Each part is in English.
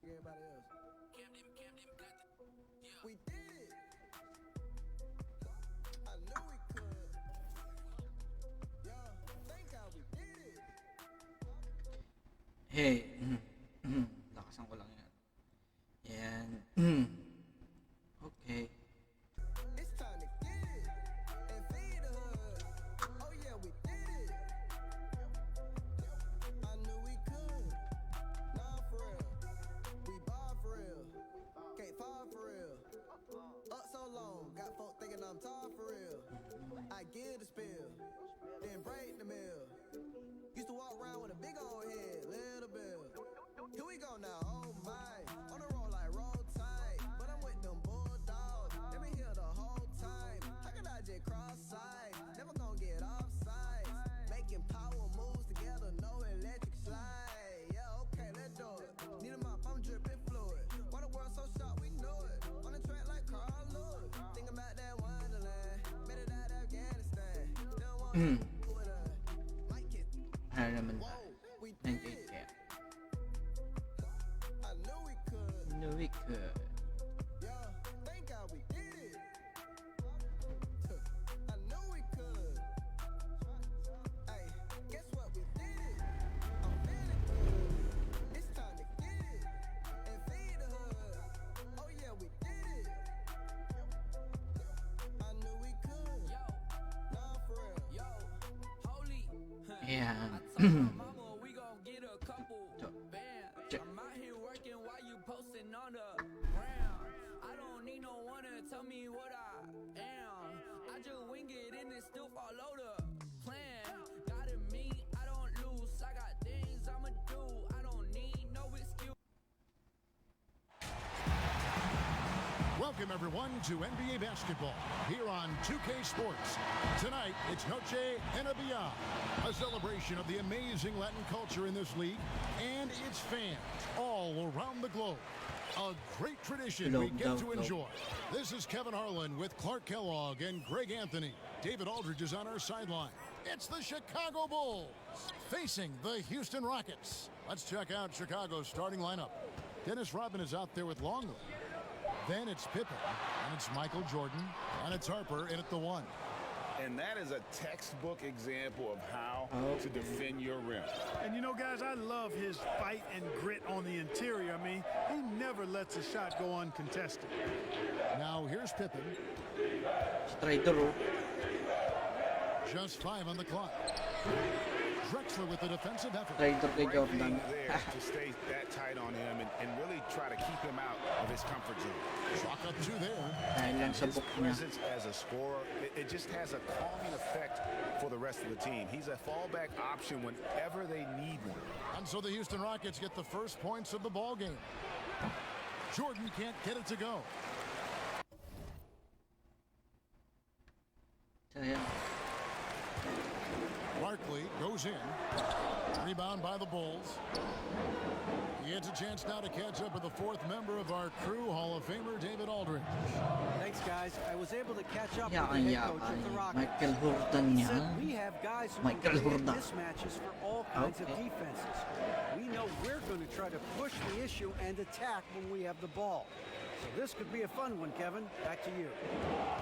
Everybody else. We did it. I knew we could. Yeah, thank God we did it. Hey, lakasan ko lang yan. Yan. Okay. It's time to get it and feed the hood. Oh yeah, we did it. I knew we could. Nah, for real. We ball for real. Can't fall for real. Up so long, got folk thinking I'm tall for real. I give the spill, then break the mill. Used to walk around with a big old head, little bill. Here we go now, oh my. On the road like roll tide, but I'm with them bulldogs. They been here the whole time. How can I just cross sides? Never gonna get offside. Making power moves together, no electric slide. Yeah, okay, let's do it. Need a mop, I'm dripping fluid. Why the world so short, we know it. On the track like Carl Lewis. Think about that Wonderland. Made it out Afghanistan. Don't want to with a mic it. Ano naman ba? Whoa, we 98 did it. kaya. I knew we could. No, we could. Yeah, thank God we did it. I knew we could. Hey, guess what? We did it. I'm feeling good. It's time to get it and feed the hood. Oh yeah, we did it. I knew we could. Nah, for real. Yo, holy. Ayan. Mama, we gon' get a couple bands. I'm out here working while you posting on the ground. I don't need no one to tell me what I am. I just wing it and it still follow the plan. Got it me, I don't lose. I got things I'ma do. I don't need no excuse. Welcome, everyone, to NBA basketball here on 2K Sports. Tonight, it's Noche NBA, a celebration of the amazing Latin culture in this league and its fans all around the globe. A great tradition we get to enjoy. This is Kevin Harlan with Clark Kellogg and Greg Anthony. David Aldridge is on our sideline. It's the Chicago Bulls facing the Houston Rockets. Let's check out Chicago's starting lineup. Dennis Rodman is out there with Longley. Then it's Pippen, and it's Michael Jordan, and it's Harper in at the 1. And that is a textbook example of how to defend your rim. And you know, guys, I love his fight and grit on the interior. I mean, he never lets a shot go uncontested. Now here's Pippen. Strider, oh. Just 5 on the clock. Drexler with the defensive effort. Strider kay Right Jordan. being there to stay that tight on him and really try to keep him out of his comfort zone. Chalk up 2 there. Dahil lang sa His book niya. presence as a scorer, it just has a calming effect for the rest of the team. He's a fallback option whenever they need one. And so the Houston Rockets get the first points of the ball game. Jordan can't get it to go. So, ayan. Barkley goes in. Rebound by the Bulls. He gets a chance now to catch up with the 4th member of our crew, Hall of Famer David Aldridge. Thanks, guys. I was able to catch up Yeah, with the head yeah, coach of the yeah. Rockets. Michael Jordan He niya. said we have guys who Michael can create Jordan. mismatches for all kinds of Okay. defenses. We know we're going to try to push the issue and attack when we have the ball. So this could be a fun one, Kevin. Back to you.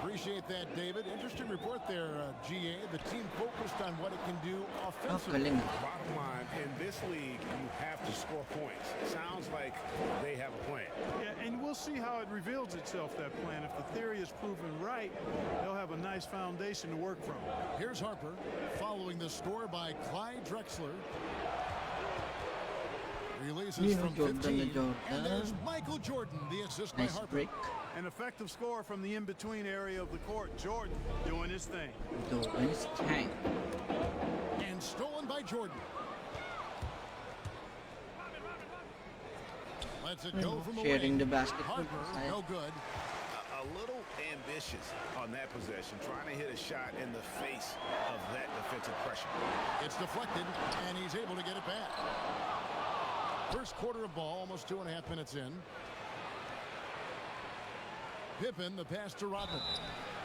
Appreciate that, David. Interesting report there, GA. The team focused on what it can do Oh, offensively. galing. Bottom line, in this league, you have to score points. Sounds like they have a plan. Yeah, and we'll see how it reveals itself, that plan. If the theory is proven right, they'll have a nice foundation to work from. Here's Harper following the score by Clyde Drexler. Releases Yun, from Jordan 15. na Jordan. And there's Michael Jordan, the assist by Nice Harper. break. An effective score from the in-between area of the court. Jordan doing his thing. Doing his thing. And stolen by Jordan. Lets it go from the Sharing wing. the basketball. Harper, no good. A little ambitious on that possession, trying to hit a shot in the face of that defensive pressure. It's deflected, and he's able to get it back. First quarter of ball, almost 2.5 minutes in. Pippen, the pass to Rodman.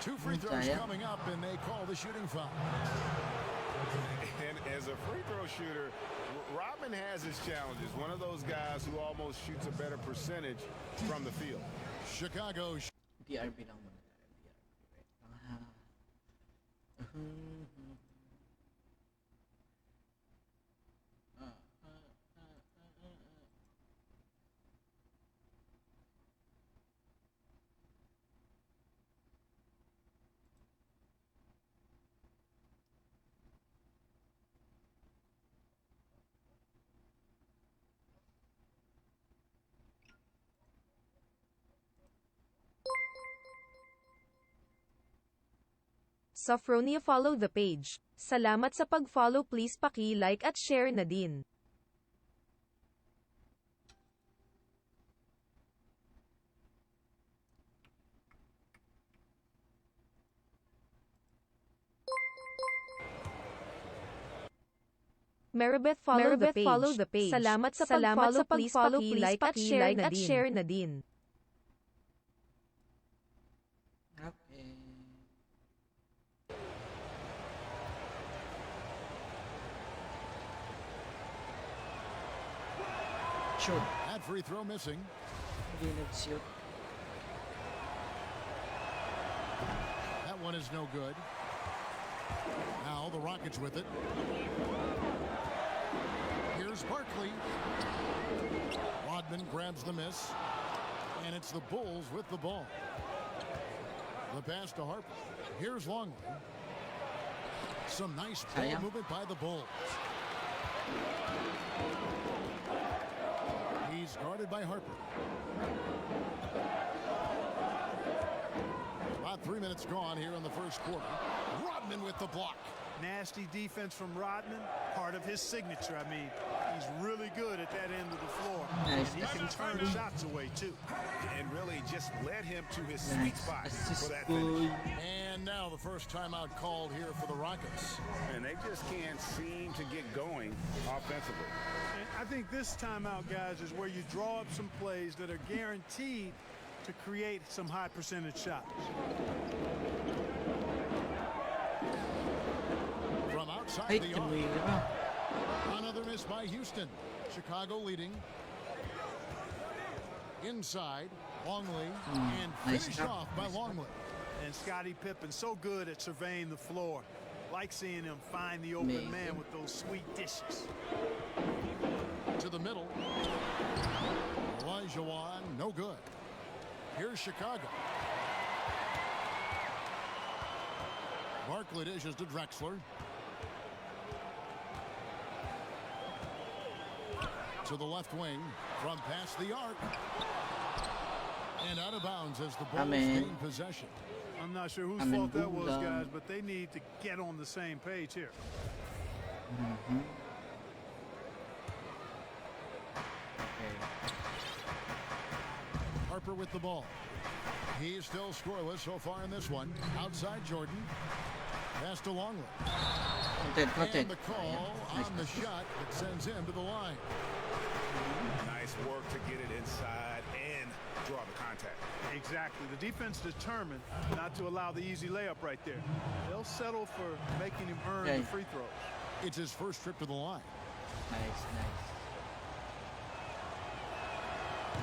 2 free throws Sayang. coming up, and they call the shooting foul. And as a free throw shooter, Rodman has his challenges. One of those guys who almost shoots a better percentage from the field. Chicago DRB lang muna. Sofronia, follow the page. Salamat sa pag-follow, please paki-like at share na din. Maribeth, follow the page. Salamat sa pag-follow, please paki-like at share na din. Okay. Shoot. That free throw missing. Hindi nag-shoot. That one is no good. Now the Rockets with it. Here's Barkley. Rodman grabs the miss. And it's the Bulls with the ball. The pass to Harper. Here's Longley. Some nice ball Sayang. movement by the Bulls. He's guarded by Harper. About 3 minutes gone here in the first quarter. Rodman with the block. Nasty defense from Rodman, part of his signature. I mean, he's really good at that end of the floor. Nice And he can assist. turn shots away, too. And really just led him to his sweet Nice spot assist, for that boy. finish. And now the first timeout called here for the Rockets. And they just can't seem to get going offensively. And I think this timeout, guys, is where you draw up some plays that are guaranteed to create some high percentage shots. From outside Ay, the arc. tumuwi na. Another miss by Houston. Chicago leading. Inside, Longley, and nice finished shot. off by Nice shot. Longley. And Scottie Pippen so good at surveying the floor. Like seeing him find the open Amazing. man with those sweet dishes. To the middle. Elijah Wan, no good. Here's Chicago. Barkley dishes to Drexler. To the left wing from past the arc. And out of bounds as the Bulls Amen. gain possession. I'm not sure whose I'm in fault that was, Buddha. guys, but they need to get on the same page here. Okay. Harper with the ball. He's still scoreless so far in this one. Outside Jordan. Pass to Longley. Content. And the call Nice on the pass. shot that sends him to the line. Nice work to get it inside and draw the contact. Exactly. The defense determined not to allow the easy layup right there. They'll settle for making him earn Okay. the free throws. It's his first trip to the line. Nice.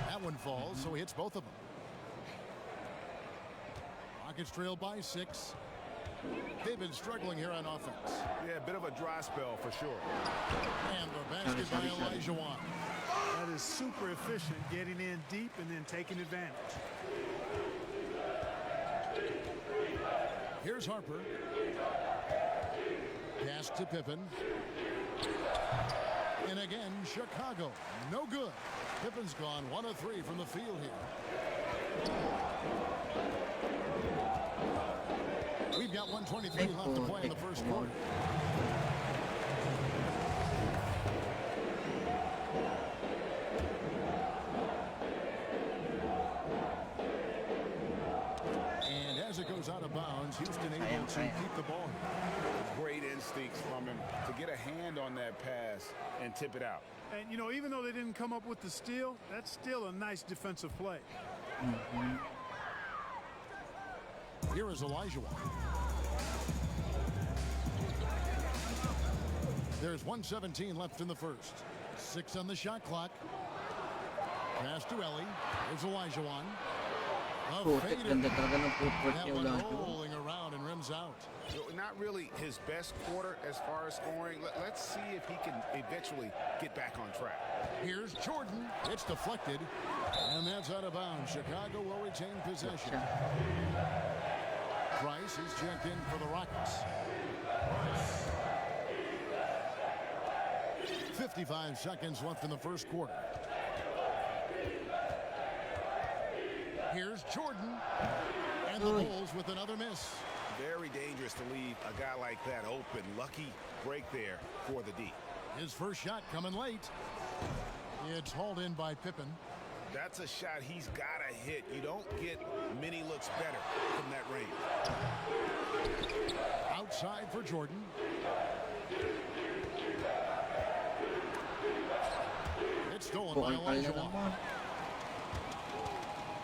That one falls, so he hits both of them. Rockets trail by 6. They've been struggling here on offense. Yeah, a bit of a dry spell for sure. And the basket by Sorry. Elijah Wan. That is super efficient, getting in deep and then taking advantage. Here's Harper. Pass to Pippen. And again, Chicago. No good. Pippen's gone 1 of 3 from the field here. We've got 1:23 left to play in the first quarter. And as it goes out of bounds, Houston able to keep the ball. Great instincts from him to get a hand on that pass and tip it out. And, you know, even though they didn't come up with the steal, that's still a nice defensive play. Here is Olajuwon. There's 1:17 left in the first. 6 on the shot clock. Pass to Ellie. There's Olajuwon. Putik, ganda talaga ng footwork That niya one Olajuwon. rolling around and rims out. Not really his best quarter as far as scoring. Let's see if he can eventually get back on track. Here's Jordan. It's deflected. And that's out of bounds. Chicago will retain possession. Price is checked in for the Rockets. 55 seconds left in the first quarter. Here's Jordan. And the Bulls with another miss. Very dangerous to leave a guy like that open. Lucky break there for the D. His first shot coming late. It's hauled in by Pippen. That's a shot he's got to hit. You don't get many looks better from that range. Outside for Jordan. It's stolen by Bukal na Olajuwon. naman.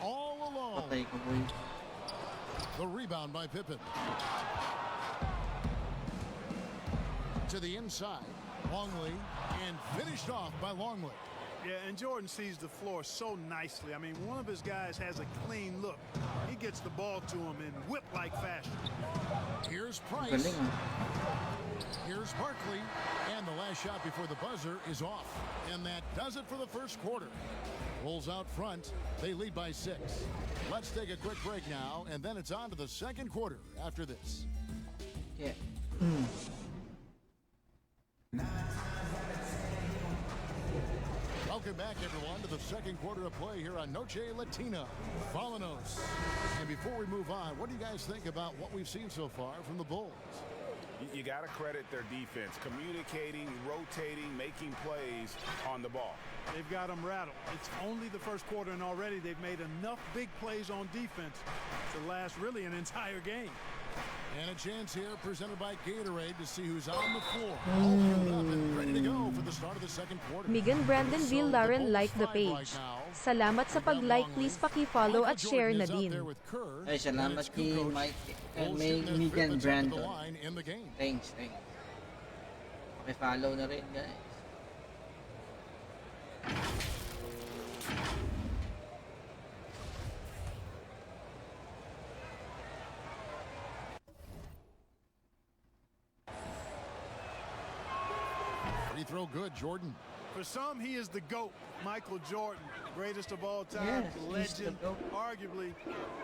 All alone. Patay ko boy. The rebound by Pippen. To the inside. Longley. And finished off by Longley. Yeah, and Jordan sees the floor so nicely. I mean, one of his guys has a clean look. He gets the ball to him in whip-like fashion. Here's Price. Galing ah. Here's Barkley. And the last shot before the buzzer is off. And that does it for the first quarter. Bulls out front. They lead by 6. Let's take a quick break now, and then it's on to the second quarter after this. Yeah. Welcome back, everyone, to the second quarter of play here on Noche Latina. Volanos. And before we move on, what do you guys think about what we've seen so far from the Bulls? You got to credit their defense. Communicating, rotating, making plays on the ball. They've got them rattled. It's only the first quarter, and already they've made enough big plays on defense to last really an entire game. And a chance here presented by Gatorade to see who's on the floor. All queued up and ready to go for the start of the second quarter. Migan Brandon So Bill the Lauren Bulls like the 5 page. right now. Salamat sa pag-like, please paki-follow at share na din. Ay, salamat kay Mike, may Megan Brandon. Thanks. Paki-follow na rin, guys. Free throw good, Jordan. For some, he is the GOAT, Michael Jordan, greatest of all time, Yes, he's the legend, GOAT. arguably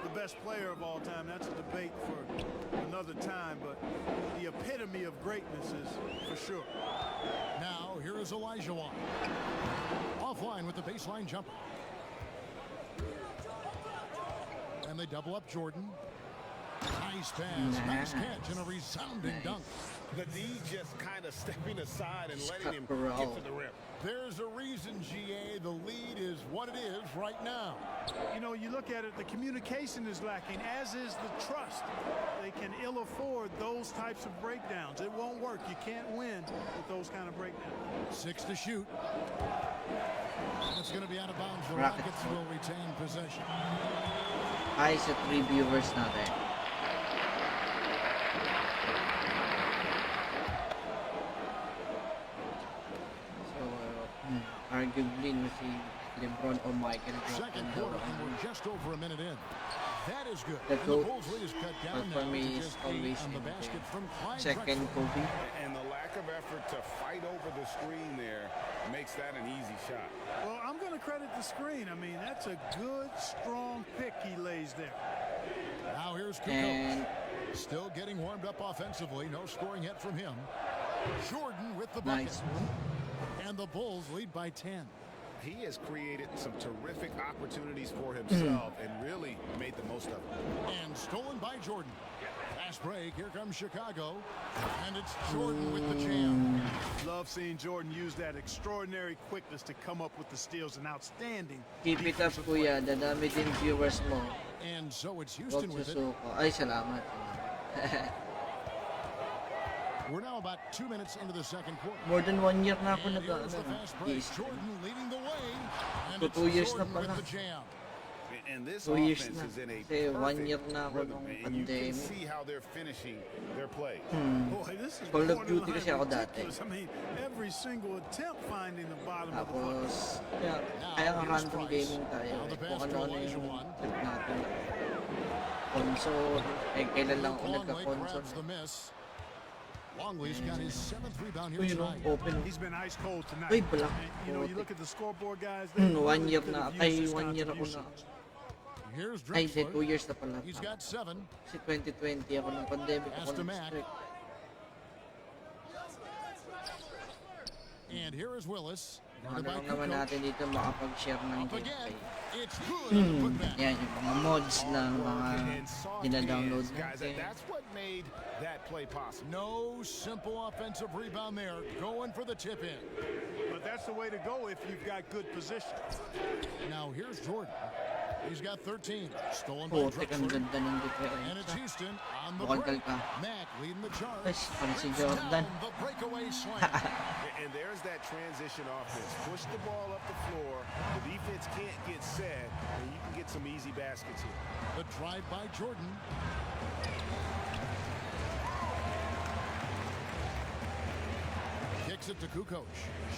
the best player of all time. That's a debate for another time, but the epitome of greatness is for sure. Now, here is Olajuwon. Offline with the baseline jumper. And they double up Jordan. Nice pass, nice catch, and a resounding dunk. The D just kind of stepping aside and letting him Scuffle. get to the rim. There's a reason, GA, the lead is what it is right now. You know, you look at it, the communication is lacking, as is the trust. They can ill afford those types of breakdowns. It won't work. You can't win with those kind of breakdowns. 6 to shoot. It's going to be out of bounds. The Rockets. Rockets will retain possession. Hi sa 3 viewers natin. So, arguably no si LeBron o Michael Second Jordan quarter, daw. and we're just over a minute in. That is good. The And the GOAT, Bulls lead is cut down for now me, to is just 8 always on the in the basket from Clyde Second Drexler. Kobe. And the lack of effort to fight over the screen there makes that an easy shot. Well, I'm going to credit the screen. I mean, that's a good, strong pick he lays there. Now here's Kukoc. And Still getting warmed up offensively. No scoring yet from him. Jordan with the bucket. nice. And the Bulls lead by 10. He has created some terrific opportunities for himself and really made the most of it. And stolen by Jordan. Fast break. Here comes Chicago. And it's Jordan with the jam. Love seeing Jordan use that extraordinary quickness to come up with the steals. An outstanding Keep it up, defensive play. kuya. Dadami din viewers mo. And so it's Huwag Houston with it. susuko. Ay, salamat. We're now about 2 minutes into the second quarter. More than 1 year na ako And here's the nag-ano. fast break. Yes. Jordan leading the way. And So it's 2 years na Jordan pala. with the jam. And this 2 years offense na. is in a Kasi 1 year perfect na ako rhythm, nung and you can pandemic. see how they're finishing their play. Boy, this is Call of Duty borderline kasi ako dati. ridiculous. I mean, every single attempt finding the bottom of the foot. Tapos, kaya nga random gaming tayo. Kung ano-ano yung trip natin. Console. Kailan lang ako Longley nagka-console. grabs the miss. Longley's got his 7th rebound here Uy, no, tonight. open. He's been ice cold tonight. Uy, black. And, you know, you look at the scoreboard, guys. 1 year na. Ay, 1 year ako na. Here's Ay, hindi, 2 Drexler. years na pala. He's got 7. Kasi 2020 ako ng pandemic ako Pass to Matt. nag-strict. And here is Willis. Ano Guarded by lang naman Kukoc. natin dito makapag-share ng Up again. gameplay. It's good on the putback. Yan, yung mga mods ng mga And soft dinadownload hands, guys, and natin. that's what made that play possible. No simple offensive rebound there. Going for the tip in. But that's the way to go if you've got good position. Now here's Jordan. He's got 13. Stolen by Putik, ang Drexler. ganda ng And it's diferensya. Houston on the Bukal break. ka. Mack leading the charge. Ay, parang si Breaks Jordan. down the breakaway slam. And there's that transition offense. Push the ball up the floor. The defense can't get set, and you can get some easy baskets here. The drive by Jordan. Kicks it to Kukoc.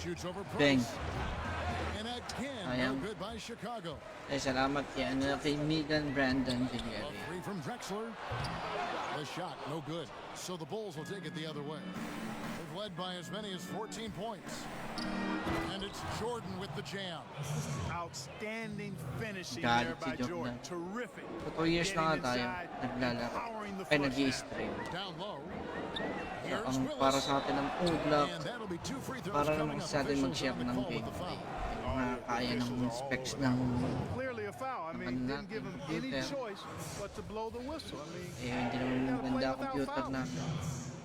Shoots over Bang. Price. And again, no Sayang. good by Chicago. Ay, salamat kay Megan Brandon A Villeri. three from Drexler. The shot, no good. So the Bulls will take it the other way. They've led by as many as 14 points. And it's Jordan with the jam. Outstanding finishing Galit there si by Jordan. Jordan. Terrific. So 2 years na nga Getting tayo inside, naglalaro. powering the Ay, flush nag-i-stream. Down low. So, Here's ang Willis. para sa atin ng udlak, And that'll be 2 free throws para coming naman up. sa atin Officials mag-share on the ng call with the gameplay. foul. Yung mga kaya ng specs ng Clearly a foul. I mean, didn't give him any Computer. choice but to blow the whistle. I mean, hindi naman maganda ang computer natin.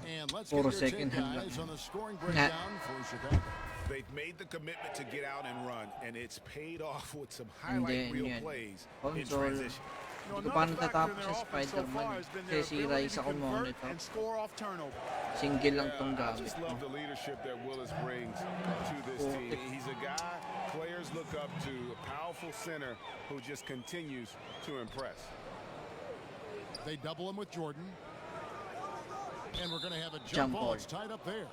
And let's Puro get your second take, hand lang. guys, on the scoring breakdown for Chicago. They've made the commitment to get out and run, and it's paid off with some Hindi, highlight reel yan. plays in Console. transition. Hindi ko pa natatapos sa Spider-Man. Kasi sira isa kong monitor. and score off turnover. Single lang tong I gamit just ko. love the leadership that Willis brings to this team. He's a guy players look up to, a powerful center who just continues to impress. They double him with Jordan. And we're going to have a Jump jump ball. ball. It's tied up there.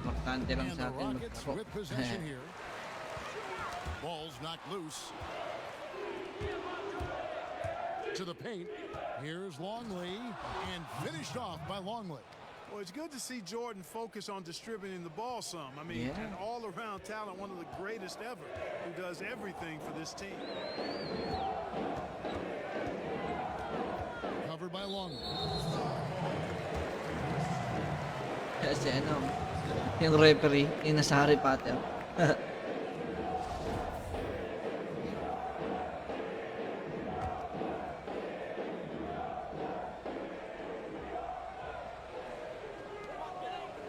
Importante lang And sa the atin Rockets magkaro. with possession here. Ball's knocked loose. To the paint. Here's Longley. And finished off by Longley. Well, it's good to see Jordan focus on distributing the ball some. I mean, Yeah. an all-around talent, one of the greatest ever, who does everything for this team. Covered by Longley. Kasi ano, yung referee, yung nasa Harry Potter.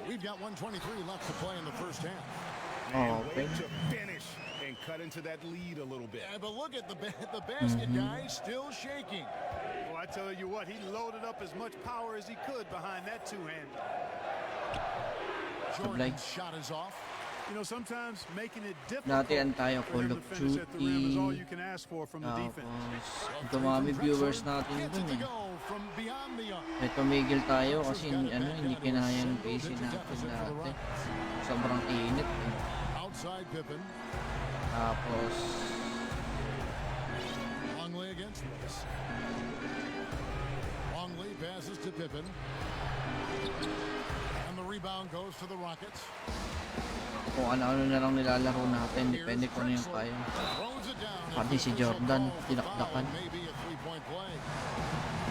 We've got 123 left to play in the first half. Oh, Way okay. to finish and cut into that lead a little bit. Yeah, but look at the basket, guys, still shaking. Well, I tell you what, he loaded up as much power as he could behind that two-hand. Jordan's shot is off. You know, sometimes making it Dati ang difficult tayo, for Call him of to finish at the rim is all Duty. you can ask for from the defense. Tapos, dumami viewers natin Gets dun it to eh. go from beyond the arc. May tumigil tayo kasi ano, hindi kinaya ng PC natin dati. Sobrang init eh. Outside Pippen. Tapos, Longley against Willis. Longley passes to Pippen. And the rebound goes to the Rockets. kung ano-ano na lang nilalaro natin, depende kung ano yung kaya. Throws it down. Pati si Jordan, tinakdakan. Maybe a three-point play.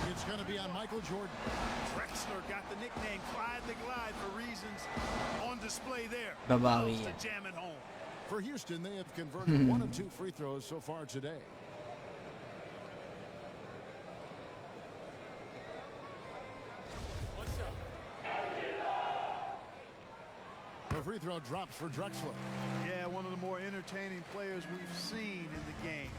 It's going to be on Michael Jordan. Drexler got the nickname Clyde the Glide for reasons on display there. Babawi Loves to yan. jam it home. For Houston, they have converted 1 of 2 free throws so far today. The free throw drops for Drexler. Yeah, one of the the more entertaining players we've seen in the game.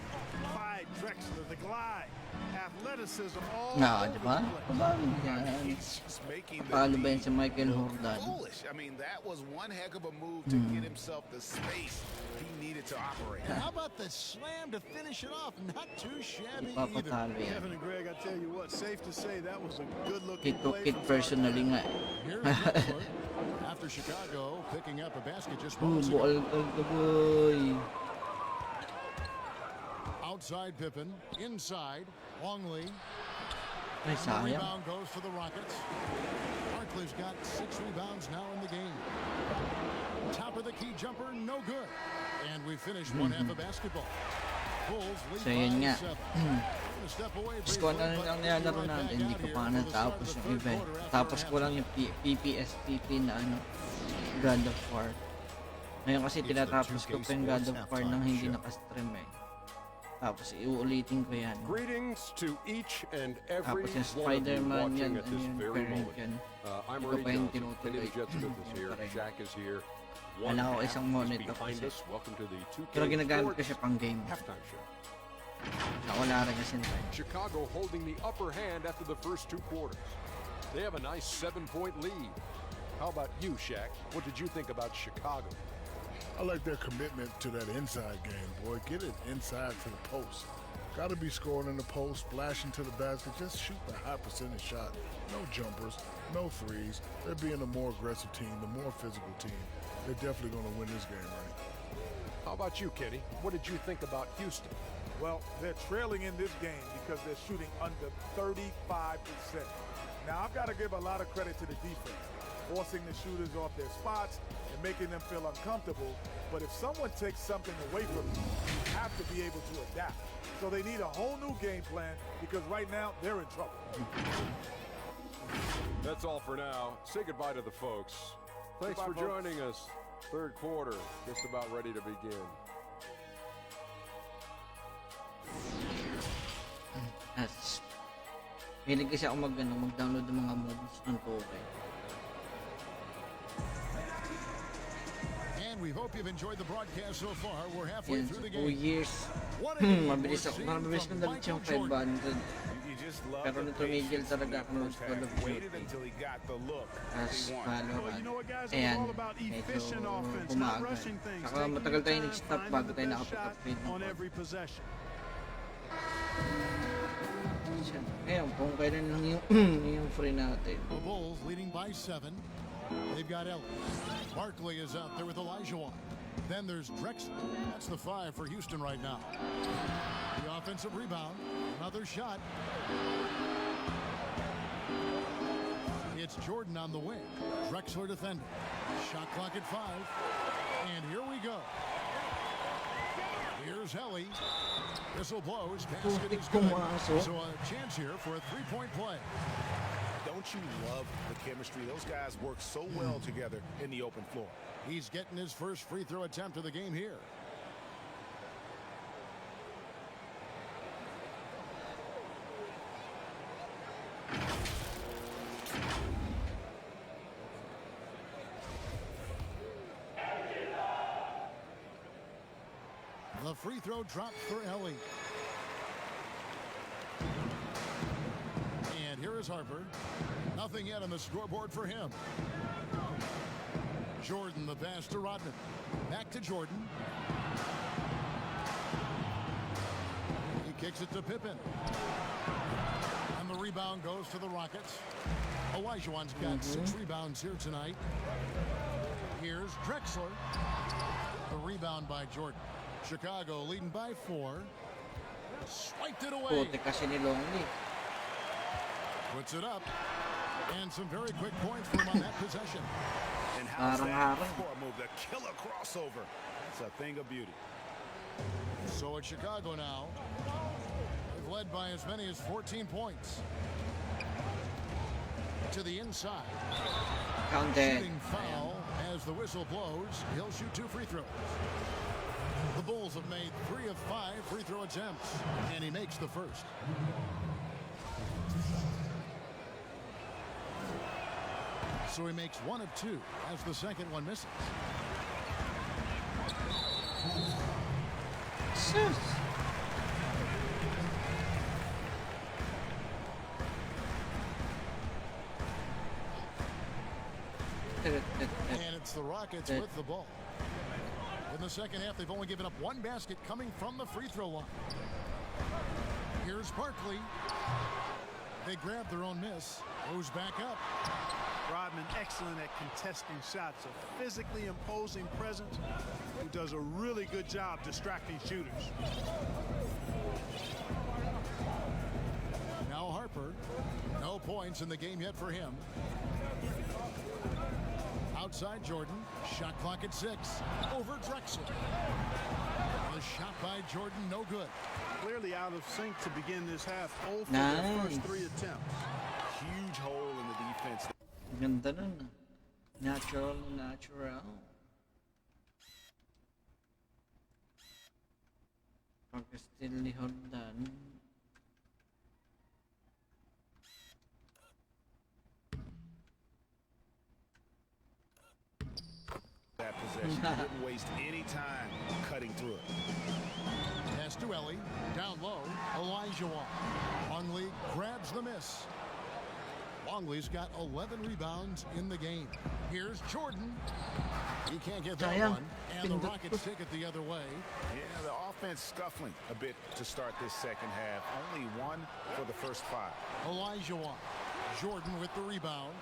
Clyde Drexler, the glide, athleticism, all over Di the ba? place. Paano yan? He's just making the Paano ba yan lead si Michael look Jordan? foolish. I mean, that was one heck of a move to get himself the space he needed to operate. And how about the slam to finish it off? Not too shabby either. Papatalo yan. Kevin and Greg, I tell you what, safe to say that was a good-looking Hit to play hit from personally nga eh. Here's Drexler. After Chicago picking up a basket just moments ago. Bual ka boy. Outside Pippen, inside Longley. Ay, And the sayang. rebound goes to the Rockets. Barkley's got 6 rebounds now in the game. Top of the key jumper, no good. And we finished one half of basketball. Bulls lead So, yun by nga. 7. A step away Tapos kung ano briefly, lang but nilalaro right natin, back hindi out ko here pa for the start natapos of the yung third event. quarter after Tapos our ko lang yung PPSPP na God of War. Ngayon kasi tinatapos ko pa yung God of War nang hindi nakastream eh. Tapos iuulitin ko yan. Greetings to each and every Tapos yung one of you Spider-Man watching yan, at this yung very current moment. yan. I'm Ito Ernie pa yung Johnson. tinutuloy. Kenny the Jet Smith is Yan here. pa rin. Jack is here. Wala ako half isang is monitor behind kasi. us. Welcome to the 2K Pero ginagamit ko Sports siya pang game. halftime show. Wala rin kasi time. Chicago holding the upper hand after the first 2 quarters. They have a nice 7-point lead. How about you, Shaq? What did you think about Chicago? I like their commitment to that inside game, boy. Get it inside to the post. Got to be scoring in the post, splashing to the basket. Just shoot the high percentage shot. No jumpers, no threes. They're being a more aggressive team, the more physical team. They're definitely going to win this game, right? How about you, Kenny? What did you think about Houston? Well, they're trailing in this game because they're shooting under 35%. Now, I've got to give a lot of credit to the defense, forcing the shooters off their spots and making them feel uncomfortable. But if someone takes something away from you, you have to be able to adapt. So they need a whole new game plan because right now they're in trouble. That's all for now. Say goodbye to the folks. Thanks Goodbye, for folks. joining us. Third quarter, just about ready to begin. That's Mahilig kasi ako mag-download ng mga mods ng 2K. And we hope you've enjoyed the broadcast so far. We're halfway Yan, through the 2 game. years. What a game Mabilis we're ako. seeing Mabilis from kong dalit yung Michael Jordan. 500. You just love Pero the tumigil patience talaga in ako that ng first Call of half. Waited Duty. until he got the look As he wanted. Well, Valorant. you know what, guys? It's Ayan, all about efficient medyo offense, not bumagal. rushing things. Saka Taking matagal your tayo time, nag-stop finding bago the tayo best shot nakapag-upgrade ng on mod. every possession. Ngayon, kung kailan lang yung, yung free natin. The Bulls leading by 7. They've got Ellis. Barkley is out there with Elijah. Then there's Drexler. That's the 5 for Houston right now. The offensive rebound. Another shot. It's Jordan on the wing. Drexler defending. Shot clock at 5. And here we go. Here's Helly. Whistle blows. Basket is good. So a chance here for a 3-point play. Don't you love the chemistry? Those guys work so well together in the open floor. He's getting his first free throw attempt of the game here. The free throw dropped for Ellie. And here is Harper. Nothing yet on the scoreboard for him. Jordan, the pass to Rodman. Back to Jordan. He kicks it to Pippen. And the rebound goes to the Rockets. Olajuwon's got 6 rebounds here tonight. Here's Drexler. The rebound by Jordan. Chicago leading by 4. Swiped it away. Puti kasi ni Longley. Puts it up. And some very quick points for him on that possession. And how's that Harang-harang. for a move? The killer crossover. It's a thing of beauty. So it's Chicago now. They've led by as many as 14 points. To the inside. Counted. Shooting foul as the whistle blows. He'll shoot 2 free throws. The Bulls have made 3 of 5 free throw attempts. And he makes the first. So he makes 1 of 2 as the second one misses. Sus! And it's the Rockets with the ball. In the second half, they've only given up one basket coming from the free throw line. Here's Barkley. They grab their own miss. Goes back up. Rodman excellent at contesting shots. A physically imposing presence who does a really good job distracting shooters. Now Harper. No points in the game yet for him. Outside Jordan. Shot clock at 6. Over Drexler. The shot by Jordan, no good. Clearly out of sync to begin this half. 0 for Nice. their first 3 attempts. Huge hole in the defense. Ganda nun. Natural. Pag still ni Jordan. That possession didn't waste any time cutting through it. Pass to Ellie. Down low. Elijah Longley grabs the miss. Longley's got 11 rebounds in the game. Here's Jordan. He can't get that one. And the Rockets take it the other way. Yeah, the offense scuffling a bit to start this second half. Only 1 for the first 5. Elijah Jordan with the rebound.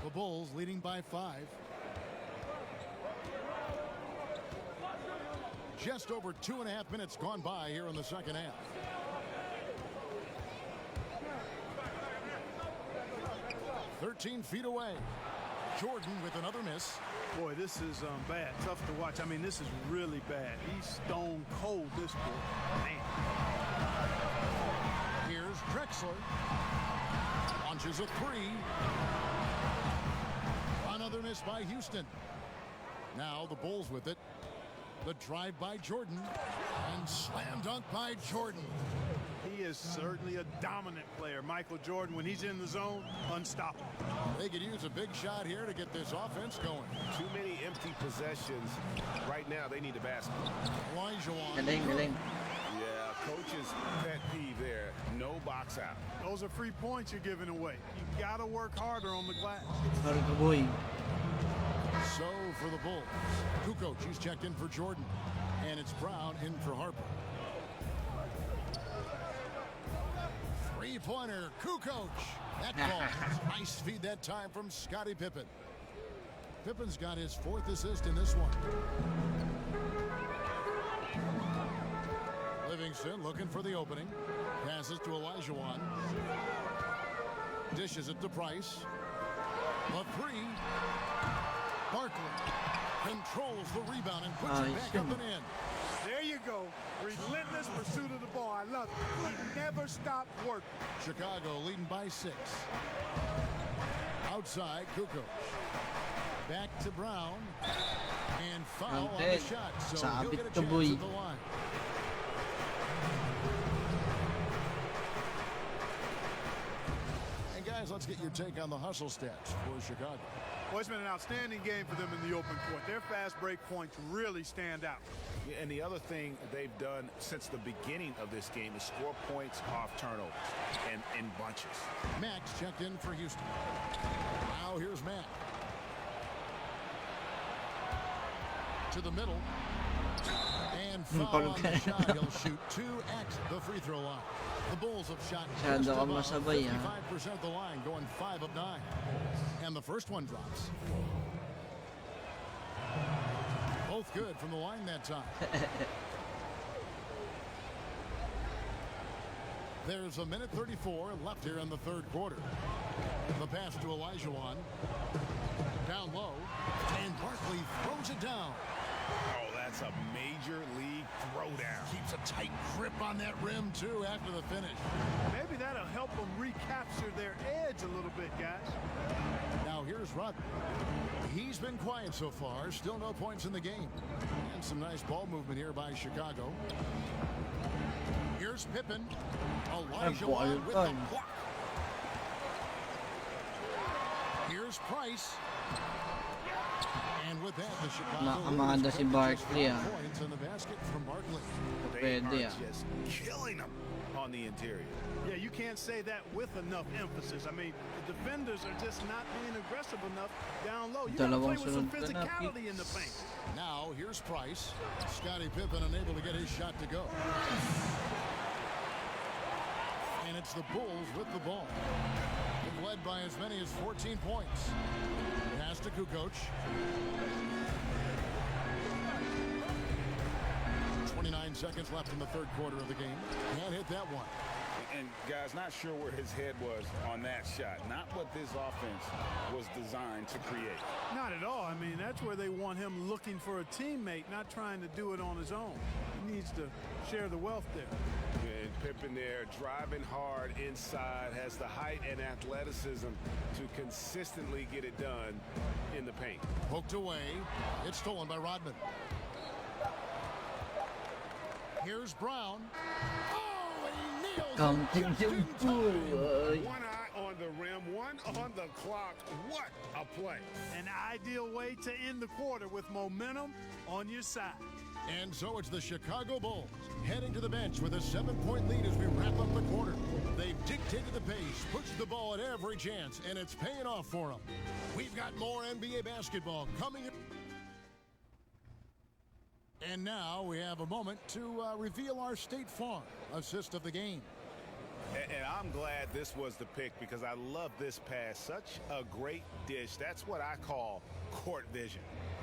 The Bulls leading by 5. Just over 2.5 minutes gone by here in the second half. "13 feet away. Jordan with another miss. Boy, this is bad. Tough to watch. I mean, this is really bad. He's stone cold, this boy. Man. Here's Drexler. Launches a 3. Another miss by Houston. Now the Bulls with it. The drive by Jordan. And slam dunk by Jordan. He is certainly a dominant player. Michael Jordan, when he's in the zone, unstoppable. They could use a big shot here to get this offense going. Too many empty possessions. Right now, they need a basket. Elijah Galing. Yeah, coach's pet peeve there. No box out. Those are free points you're giving away. You got to work harder on the glass. Harga boy. So for the Bulls, Kukoc, he's checked in for Jordan. And it's Brown in for Harper. Three-pointer, Kukoc. That ball. Nice feed that time from Scottie Pippen. Pippen's got his 4th assist in this one. Livingston looking for the opening. Passes to Olajuwon. Dishes it to Price. The 3. Barkley controls the rebound and puts it back up and in. There you go. Relentless pursuit of the ball. I love it. He never stopped working. Chicago leading by 6. Outside, Kukoc. Back to Brown. And foul on the shot. So he'll get a chance at the line. And guys, let's get your take on the hustle stats for Chicago. Well, it's been an outstanding game for them in the open court. Their fast break points really stand out. Yeah, and the other thing they've done since the beginning of this game is score points off turnovers and in bunches. Max checked in for Houston. Now here's Matt. To the middle. And foul on the shot. He'll shoot 2 at the free throw line. The Bulls have shot just about 55% of the line, going 5 of 9. And the first one drops. Both good from the line that time. There's a minute 34 left here in the third quarter. The pass to Olajuwon. Down low. And Barkley throws it down. Oh, that's a major league throwdown. Keeps a tight grip on that rim, too, after the finish. Maybe that'll help them recapture their edge a little bit, guys. Now here's Rodman. He's been quiet so far. Still no points in the game. And some nice ball movement here by Chicago. Here's Pippen. Olajuwon with the block. Here's Price. And with that, the Chicago Makamada si Barkley, ah. points on the basket from Barkley. They Pwede, are ah. just killing them on the interior. Yeah, you can't say that with enough emphasis. I mean, the defenders are just not being aggressive enough down low. You got to play with some physicality in the paint. Now, here's Price. Scottie Pippen unable to get his shot to go. And it's the Bulls with the ball. They've led by as many as 14 points. Pass to Kukoc. 29 seconds left in the third quarter of the game. Can't hit that one. And guys, not sure where his head was on that shot. Not what this offense was designed to create. Not at all. I mean, that's where they want him looking for a teammate, not trying to do it on his own. He needs to share the wealth there. And Pippen there driving hard inside, has the height and athleticism to consistently get it done in the paint. Poked away. It's stolen by Rodman. Here's Brown. Oh, he nails it. Counting Just in yung time. pool. One eye on the rim, one on the clock. What a play. An ideal way to end the quarter with momentum on your side. And so it's the Chicago Bulls heading to the bench with a 7-point lead as we wrap up the quarter. They've dictated the pace, pushed the ball at every chance, and it's paying off for them. We've got more NBA basketball coming. And now we have a moment to reveal our State Farm assist of the game. And I'm glad this was the pick because I love this pass. Such a great dish. That's what I call court vision.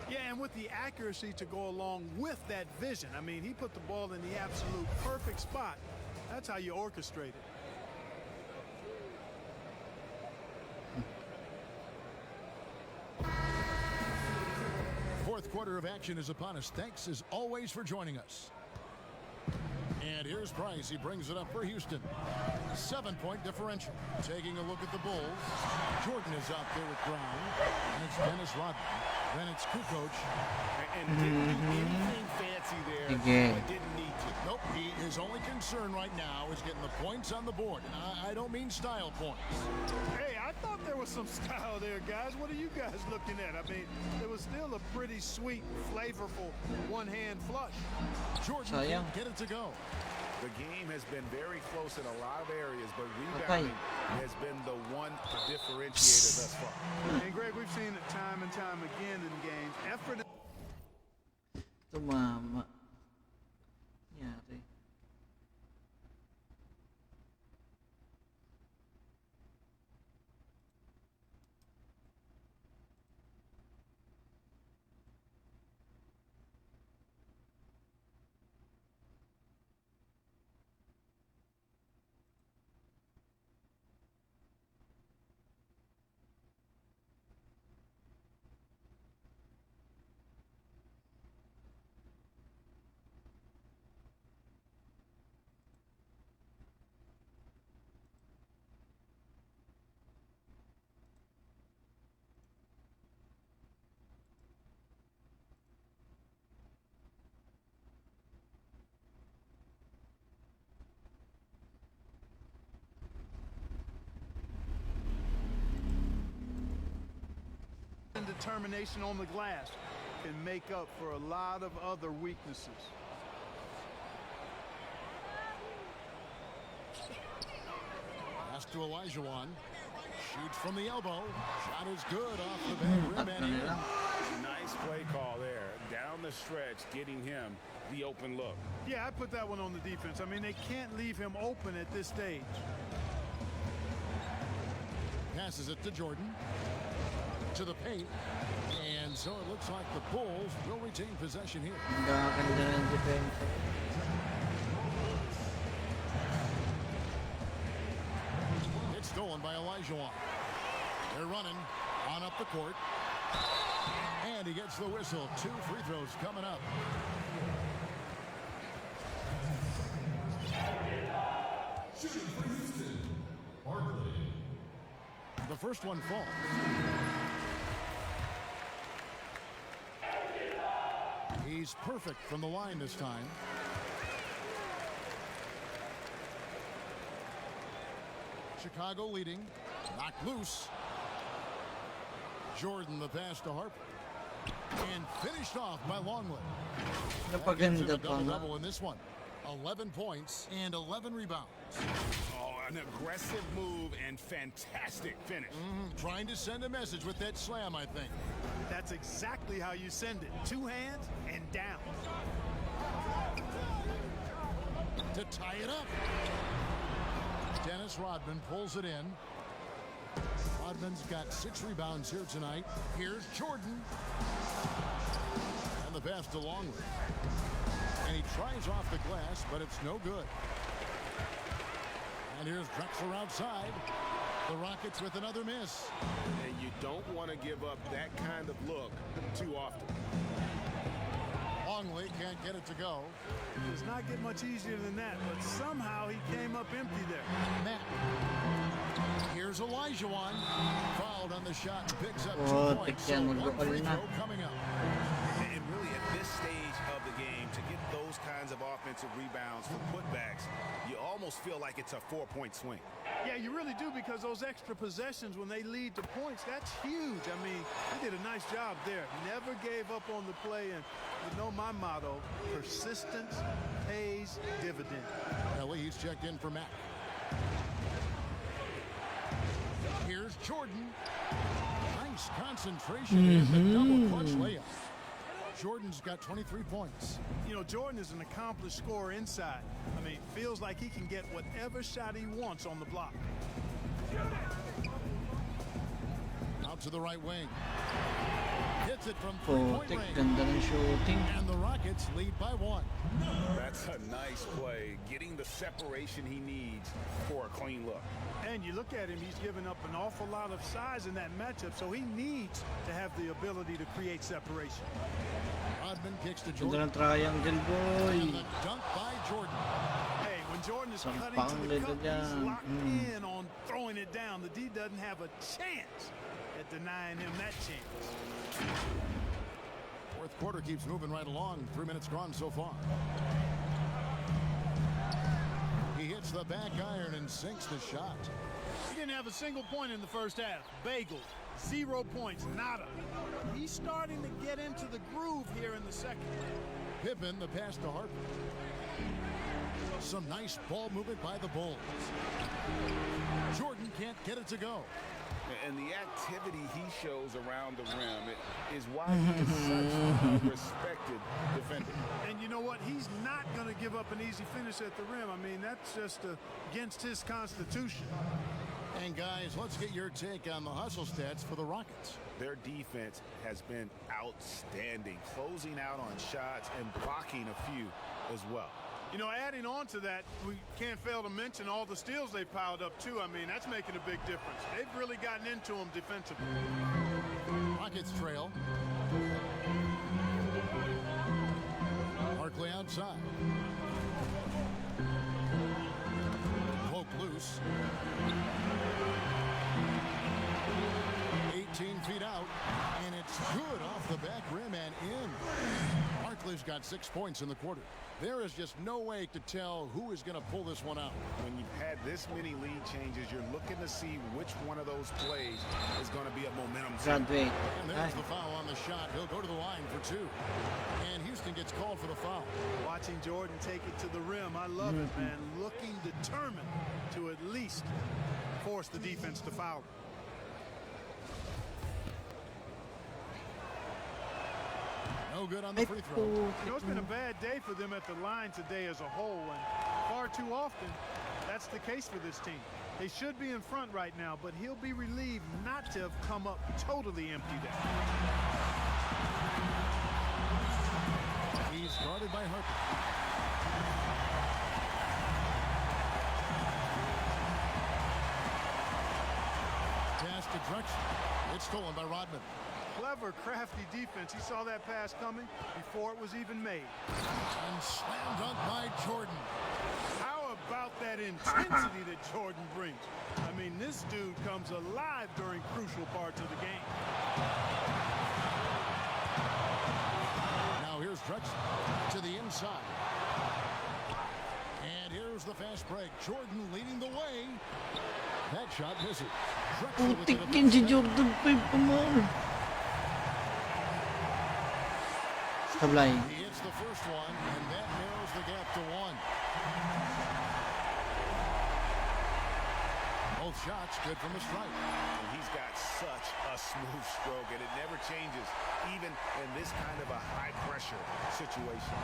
Yeah, and with the accuracy to go along with that vision. I mean, he put the ball in the absolute perfect spot. That's how you orchestrate it. Fourth quarter of action is upon us. Thanks as always for joining us. And here's Price. He brings it up for Houston. 7-point differential. Taking a look at the Bulls. Jordan is out there with Brown. And it's Dennis Rodman. Then it's Kukoc. And didn't do anything fancy there. Again. But didn't need to. Nope. His only concern right now is getting the points on the board. And I don't mean style points. Hey, I thought there was some style there, guys. What are you guys looking at? I mean, it was still a pretty sweet, flavorful one-hand flush. Jordan can't get it to go. The game has been very close in a lot of areas, but rebounding has been the one differentiator thus far. And Greg, we've seen it time and time again in games. Effort. Tumama. Yari. And determination on the glass can make up for a lot of other weaknesses. Pass to Olajuwon. Shoots from the elbow. Shot is good off the back rim and in. Nice play call there. Down the stretch, getting him the open look. Yeah, I put that one on the defense. I mean, they can't leave him open at this stage. Passes it to Jordan. To the paint. And so it looks like the Bulls will retain possession here. Gaganda ng defense. It's stolen by Olajuwon. They're running on up the court. And he gets the whistle. 2 free throws coming up. The first one falls. He's perfect from the line this time. Chicago leading. Knocked loose. Jordan the pass to Harper. And finished off by Longley. Napaganda pa nga. Double in this one. 11 points and 11 rebounds. Oh, an aggressive move and fantastic finish. Trying to send a message with that slam, I think. That's exactly how you send it. 2 hands and down. To tie it up. Dennis Rodman pulls it in. Rodman's got 6 rebounds here tonight. Here's Jordan. And the pass to Longley. And he tries off the glass, but it's no good. And here's Drexler outside. The Rockets with another miss. And you don't want to give up that kind of look too often. Longley can't get it to go. Does not get much easier than that, but somehow he came up empty there. Matt. Here's Olajuwon. Fouled on the shot and picks up 2 Oh, points. tignan mo, One free gol na. throw coming up. And really at this stage of the game, to get those kinds of offensive rebounds for putbacks, you almost feel like it's a 4-point swing. Yeah, you really do, because those extra possessions when they lead to points, that's huge. I mean, he did a nice job there. Never gave up on the play, and you know my motto, persistence pays dividend. Ellie, he's checked in for Mack. Here's Jordan. Nice concentration in the double clutch layup. Jordan's got 23 points. You know, Jordan is an accomplished scorer inside. I mean, feels like he can get whatever shot he wants on the block. Out to the right wing. Hits it from Putik, three-point range. ganda ng shooting. And the Rockets lead by 1. That's a nice play, getting the separation he needs for a clean look. And you look at him, he's given up an awful lot of size in that matchup, so he needs to have the ability to create separation. Rodman kicks to Ganda Jordan. ng triangle, boy. And the dunk by Jordan. Hey, when Jordan is Sampang cutting to the cup, legal he's yan. locked in on throwing it down. The D doesn't have a chance at denying him that chance. Fourth quarter keeps moving right along. 3 minutes gone so far. He hits the back iron and sinks the shot. He didn't have a single point in the first half. Bagel, 0 points, nada. He's starting to get into the groove here in the second. Pippen, the pass to Harper. Some nice ball movement by the Bulls. Jordan can't get it to go. And the activity he shows around the rim is why he is such a respected defender. And you know what? He's not going to give up an easy finish at the rim. I mean, that's just against his constitution. And guys, let's get your take on the hustle stats for the Rockets. Their defense has been outstanding, closing out on shots and blocking a few as well. You know, adding on to that, we can't fail to mention all the steals they piled up, too. I mean, that's making a big difference. They've really gotten into them defensively. Rockets trail. Barkley outside. Poke loose. 18 feet out, and it's good off the back rim and in. Barkley's got 6 points in the quarter. There is just no way to tell who is going to pull this one out. When you've had this many lead changes, you're looking to see which one of those plays is going to be a momentum Graduate. setter. And there's the foul on the shot. He'll go to the line for 2. And Houston gets called for the foul. Watching Jordan take it to the rim, I love it, man. Looking determined to at least force the defense to foul him. No good on the free throw. You know, it's been a bad day for them at the line today as a whole, and far too often that's the case for this team. They should be in front right now, but he'll be relieved not to have come up totally empty there. He's guarded by Harper. Pass to Drexler. It's stolen by Rodman. Clever, crafty defense. He saw that pass coming before it was even made. And slam dunk by Jordan. How about that intensity that Jordan brings? I mean, this dude comes alive during crucial parts of the game. Now here's Drexler to the inside. And here's the fast break. Jordan leading the way. That shot misses. Drexler with the Putik yan si defense. Jordan pa yung pumal. Sablay. He hits the first one, and that narrows the gap to 1. Both shots good from the strike. And he's got such a smooth stroke, and it never changes, even in this kind of a high-pressure situation.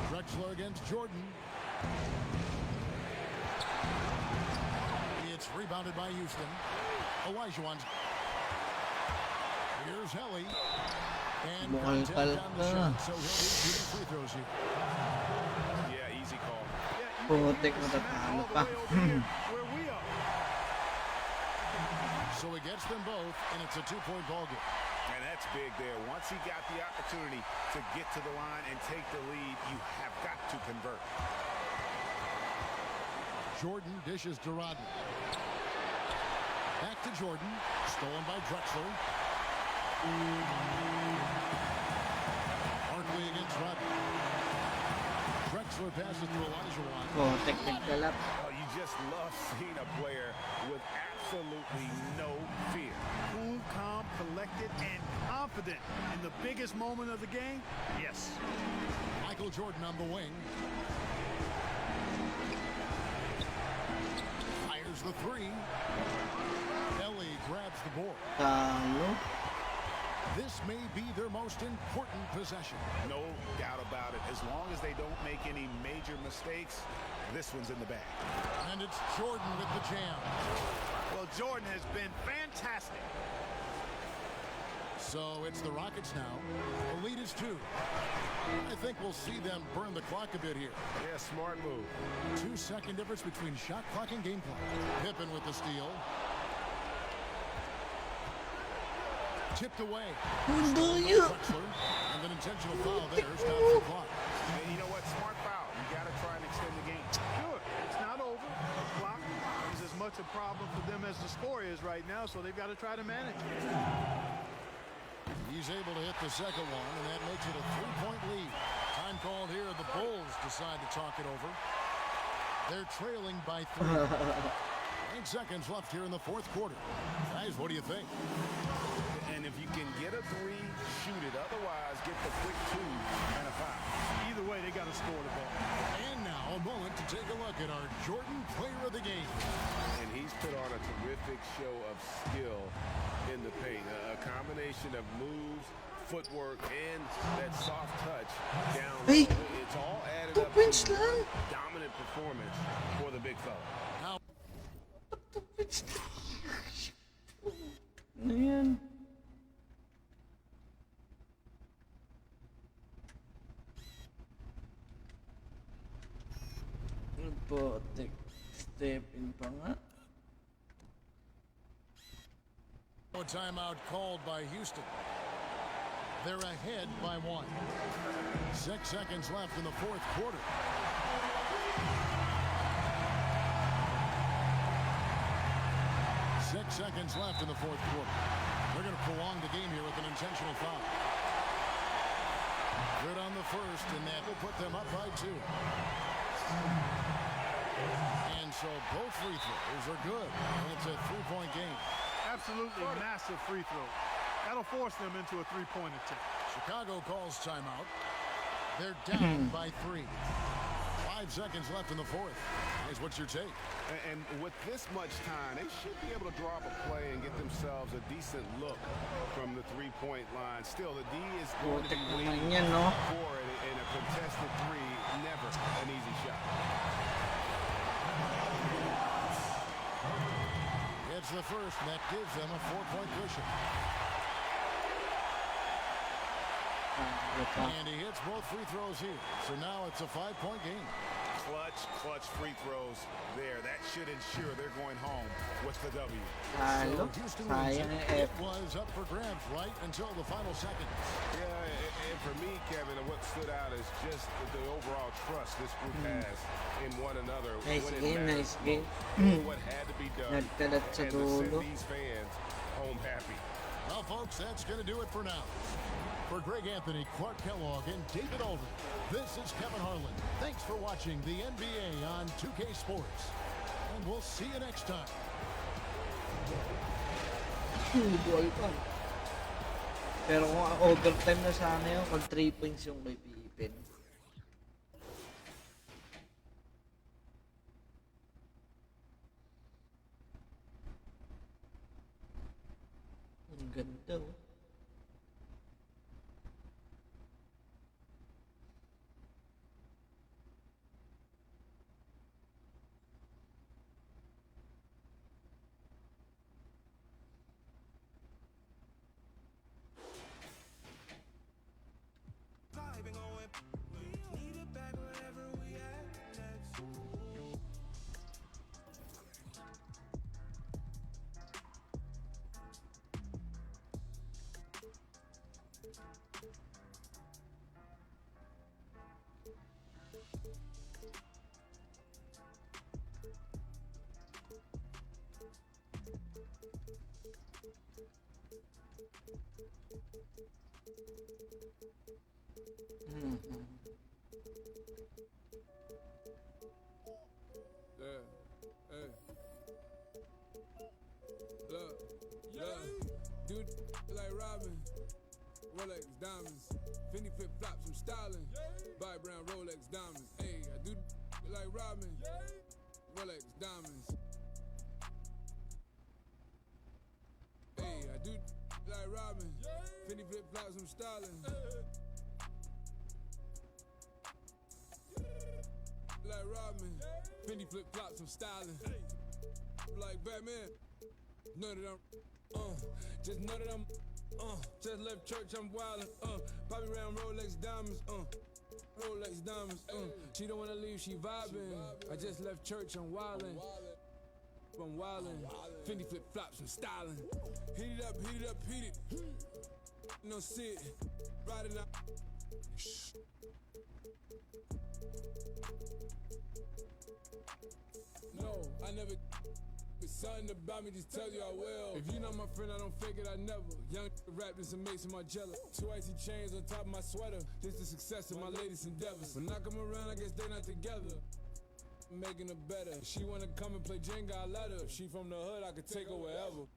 Drexler against Jordan. It's rebounded by Houston. Olajuwon. Here's Helly. And contact down the shot, so he'll be shooting free throws here. Yeah, easy call. Putik, matatalo pa. So he gets them both, and it's a 2-point ball game. And that's big there. Once he got the opportunity to get to the line and take the lead, you have got to convert. Jordan dishes to Rodney. Back to Jordan. Stolen by Drexler. Barkley against Rodney. Drexler passes to Olajuwon. Putik, nagkalap. Oh, you just love seeing a player with absolutely no fear. Cool, calm, collected, and confident in the biggest moment of the game. Yes. Michael Jordan on the wing. Fires the three. Ellie grabs the board. Talo. This may be their most important possession. No doubt about it. As long as they don't make any major mistakes, this one's in the bag. And it's Jordan with the jam. Well, Jordan has been fantastic. So it's the Rockets now. The lead is 2. I think we'll see them burn the clock a bit here. Yeah, smart move. 2-second difference between shot clock and game clock. Pippen with the steal. Tipped away. Drexler, and an intentional foul there stops the clock. And you know what? Smart foul. You got to try and extend the game. Sure, it's not over. The clock is as much a problem for them as the score is right now, so they've got to try to manage it. He's able to hit the second one, and that makes it a 3-point lead. Time called here. The Bulls decide to talk it over. They're trailing by 3. 9 seconds left here in the fourth quarter. Guys, what do you think? And if you can get a 3, shoot it. Otherwise, get the quick 2 and a foul. Either way, they got to score the ball. And now a moment to take a look at our Jordan player of the game. And he's put on a terrific show of skill in the paint. A combination of moves, footwork, and that soft touch down low. It's all added up to a dominant performance for the big fella. Now, Ayan. Putik. Stepping pa nga. a timeout called by Houston. They're ahead by 1. 6 seconds left in the fourth quarter. Six seconds left in the fourth quarter. They're going to prolong the game here with an intentional foul. Good on the first, and that will put them up by 2. And so both free throws are good, and it's a 3-point game. Absolutely massive free throw. That'll force them into a 3-point attempt. Chicago calls timeout. They're down by 3. 5 seconds left in the fourth. Guys, what's your take? And with this much time, they should be able to draw up a play and get themselves a decent look from the 3-point line. Still, the D is going to be waiting for it, and a contested 3, never an easy shot. It's the first, and that gives them a 4-point cushion. And he hits both free throws here. So now it's a 5-point game. Clutch free throws there. That should ensure they're going home with the W. Halo, Houston sayang it was up for grabs right until the final seconds. Yeah, and for me, Kevin, what stood out is just the overall trust this group has in one another. Nice game. What had to be done Nagkalat sa and to send dulo. these fans home happy. Well, folks, that's going to do it for now. For Greg Anthony, Clark Kellogg, and David Aldridge, this is Kevin Harlan. Thanks for watching the NBA on 2K Sports. And we'll see you next time. Pero kung overtime na sana yun, kung 3 points yung kay Pippen. Ang ganda oh. Dude, like Robin, Rolex diamonds, Fendi flip flops, I'm styling. Buy brown Rolex diamonds. Hey, I do like Robin, Rolex diamonds. Hey, I do like Robin, Fendi flip flops, I'm styling. Like Robin, Fendi flip flops, I'm styling. Like Batman, none of them. Just know that I'm, just left church, I'm wildin', Poppy round Rolex diamonds, Rolex diamonds, She don't wanna leave, she vibin'. I just left church, I'm wildin', Fendi flip flops, I'm stylin'. Heat it up, heat it up, heat it. No sit, riding out. No, I never. It's something about me, just tell you I will. If you're not my friend, I don't fake it, I never. Young rap, this and Mason Margiela. 2 icy chains on top of my sweater. This the success of my latest endeavors. When I come around, I guess they not together. Making it better. She wanna come and play Jenga, I let her. If she from the hood, I could take her wherever.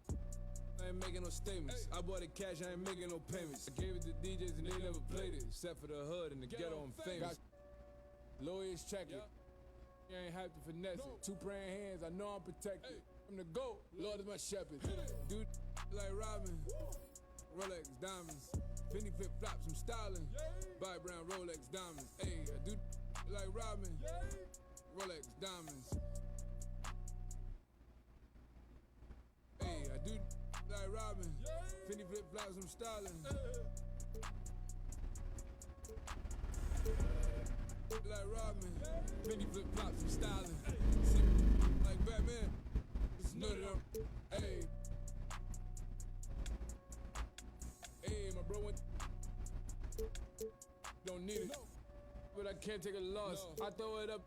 I ain't making no statements. I bought it cash, I ain't making no payments. I gave it to DJs and they never played it. Except for the hood and the ghetto, I'm famous. Lawyers check it. You ain't have to finesse it. 2 praying hands, I know I'm protected. I'm the GOAT, Lord is my shepherd. Dude, like Robin, Rolex diamonds, Fendi flip flops, I'm styling. Buy brown Rolex diamonds. Hey, I do like Robin, Rolex diamonds. Hey, I do like Robin, Fendi flip flops, I'm styling. Like Robin, Fendi flip flops, I'm styling. See, like Batman. None of them. Hey. Hey, my bro went. Don't need it. But I can't take a loss. I throw it up.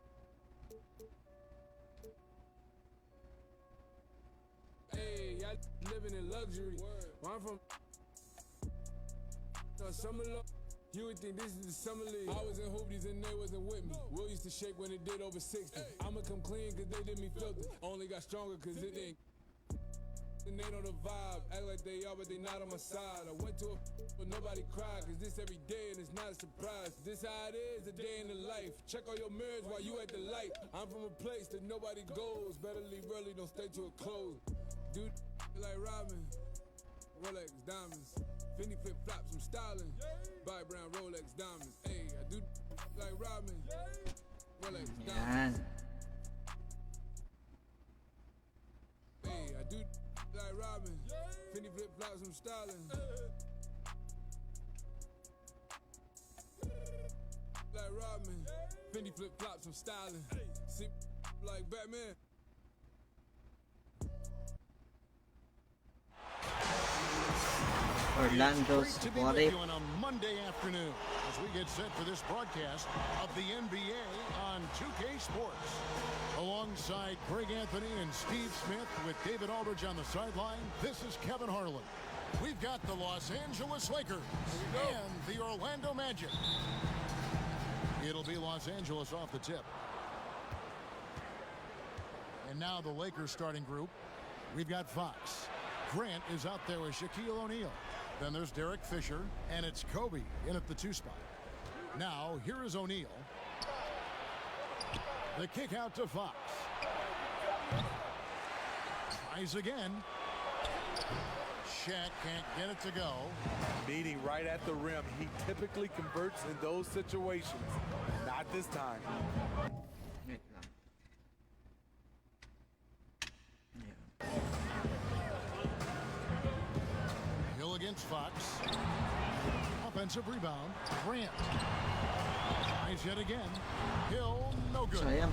Hey, y'all living in luxury. Where I'm from. Summer love. You would think this is the summer league. I was in hoopies and they wasn't with me. Will used to shake when it did over 60. I'ma come clean cause they did me filthy. Only got stronger cause it didn't. And they know the vibe. Act like they are but they not on my side. I went to a but nobody cried. Cause this every day and it's not a surprise. This how it is, a day in the life. Check all your mirrors while you at the light. I'm from a place that nobody goes. Better leave early, don't stay till it close. Dude, like Robin, Rolex diamonds, Fendi flip flops, I'm styling. Buy brown Rolex diamonds. Hey, I do like Robin, Rolex diamonds. Hey, I do like Robin, Fendi flip flops, I'm styling. Like Robin, Fendi flip flops, I'm styling. See, like Batman. Orlando's what if on a Monday afternoon as we get set for this broadcast of the NBA on 2K Sports. Alongside Greg Anthony and Steve Smith with David Aldridge on the sideline, this is Kevin Harlan. We've got the Los Angeles Lakers and the Orlando Magic. It'll be Los Angeles off the tip. And now the Lakers starting group. We've got Fox. Grant is out there with Shaquille O'Neal. Then there's Derek Fisher, and it's Kobe in at the 2 spot. Now, here is O'Neal. The kick out to Fox. Tries again. Shaq can't get it to go. Meeting right at the rim. He typically converts in those situations. Not this time. Wait lang. Yeah. Hill against Fox. Offensive rebound. Grant. Tries yet again. Hill, no good. Sayang.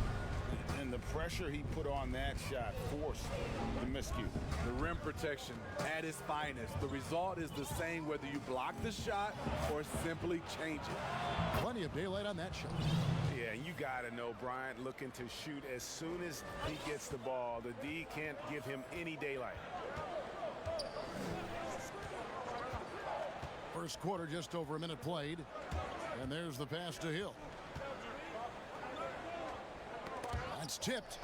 And the pressure he put on that shot forced the miscue. The rim protection at its finest. The result is the same whether you block the shot or simply change it. Plenty of daylight on that shot. Yeah, you got to know Bryant looking to shoot as soon as he gets the ball. The D can't give him any daylight. First quarter, just over a minute played. And there's the pass to Hill. That's tipped.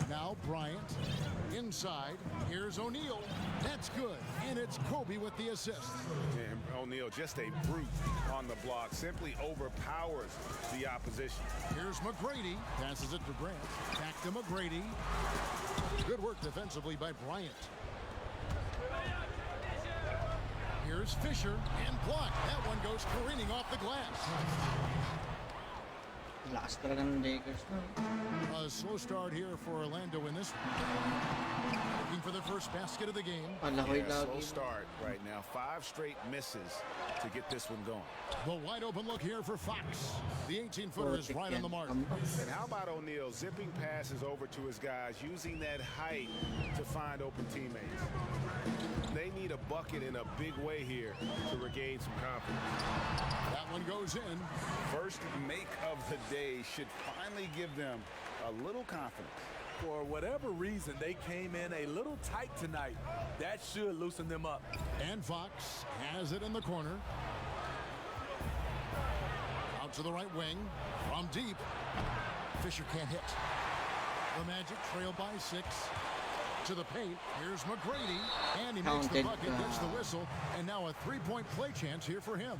Now Bryant inside. Here's O'Neal. That's good. And it's Kobe with the assist. And O'Neal, just a brute on the block, simply overpowers the opposition. Here's McGrady. Passes it to Grant. Back to McGrady. Good work defensively by Bryant. Here's Fisher and blocked. That one goes careening off the glass. Lakas talaga ng Lakers na. A slow start here for Orlando in this one. Looking for the first basket of the game. Slow start right now. 5 straight misses to get this one going. The wide open look here for Fox. The 18-footer is right on the mark. And how about O'Neal zipping passes over to his guys, using that height to find open teammates. They need a bucket in a big way here to regain some confidence. That one goes in. First make of the day should finally give them a little confidence. For whatever reason, they came in a little tight tonight. That should loosen them up. And Fox has it in the corner. Out to the right wing. From deep. Fisher can't hit. The Magic trail by 6. To the paint. Here's McGrady. And he makes the bucket, gets the whistle. And now a 3-point play chance here for him.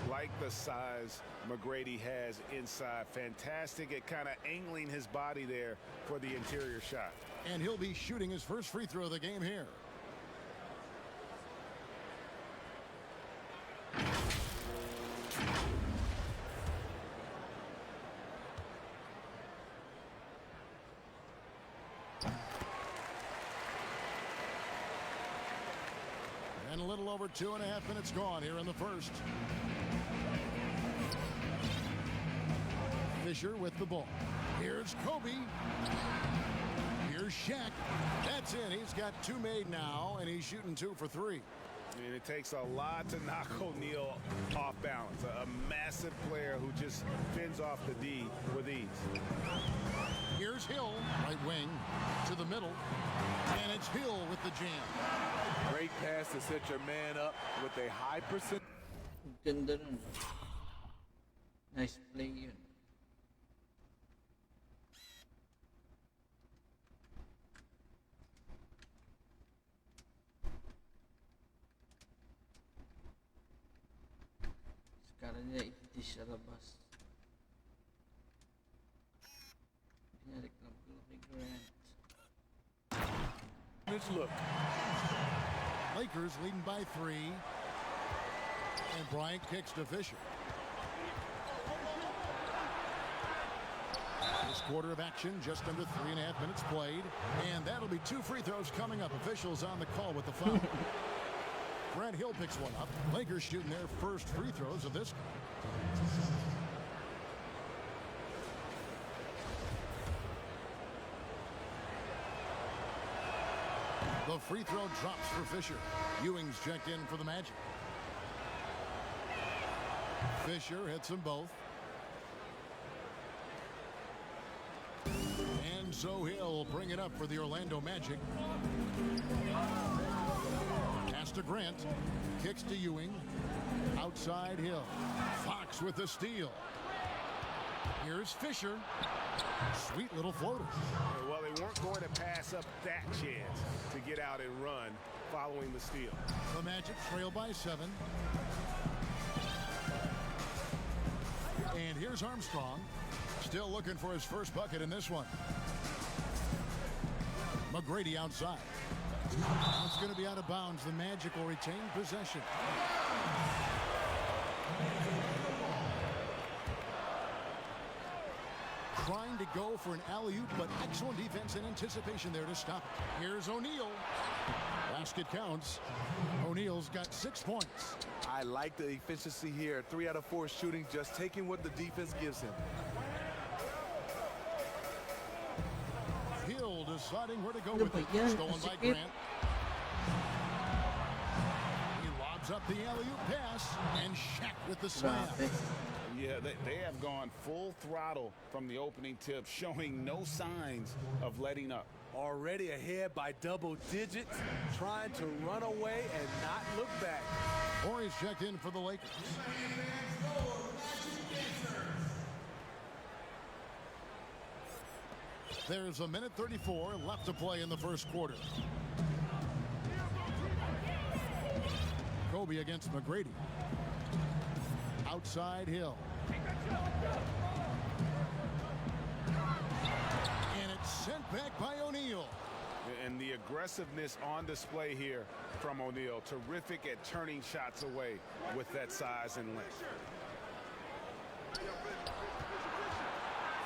Like the size McGrady has inside. Fantastic at kind of angling his body there for the interior shot. And he'll be shooting his first free throw of the game here. And a little over 2.5 minutes gone here in the first. Fisher with the ball. Here's Kobe. Here's Shaq. That's in. He's got 2 made now, and he's shooting 2 for 3. And it takes a lot to knock O'Neal off balance. A massive player who just fends off the D with ease. Here's Hill, right wing, to the middle. And it's Hill with the jam. Great pass to set your man up with a high percent. Ganda nun. Nice play yun. Sekarang niya ititis sa labas. Pinarik lang ko kay Grant. Look. Lakers leading by 3. And Bryant kicks to Fisher. This quarter of action, just under 3.5 minutes played. And that'll be 2 free throws coming up. Officials on the call with the foul. Grant Hill picks one up. Lakers shooting their first free throws of this game. The free throw drops for Fisher. Ewing's checked in for the Magic. Fisher hits them both. And so he'll bring it up for the Orlando Magic. Pass to Grant. Kicks to Ewing. Outside Hill. Fox with the steal. Here's Fisher. Sweet little floater. Well, they weren't going to pass up that chance to get out and run following the steal. The Magic trail by 7. And here's Armstrong. Still looking for his first bucket in this one. McGrady outside. It's going to be out of bounds. The Magic will retain possession. Trying to go for an alley-oop, but excellent defense and anticipation there to stop it. Here's O'Neal. Basket counts. O'Neal's got 6 points. I like the efficiency here. 3 out of 4 shooting, just taking what the defense gives him. Hill deciding where to go with it. Stolen by Grant. He lobs up the alley-oop pass, and Shaq with the slam. Yeah, they have gone full throttle from the opening tip, showing no signs of letting up. Already ahead by double digits, trying to run away and not look back. Horry's checked in for the Lakers. There's a minute 34 left to play in the first quarter. Kobe against McGrady. Outside Hill. And it's sent back by O'Neal. And the aggressiveness on display here from O'Neal. Terrific at turning shots away with that size and length.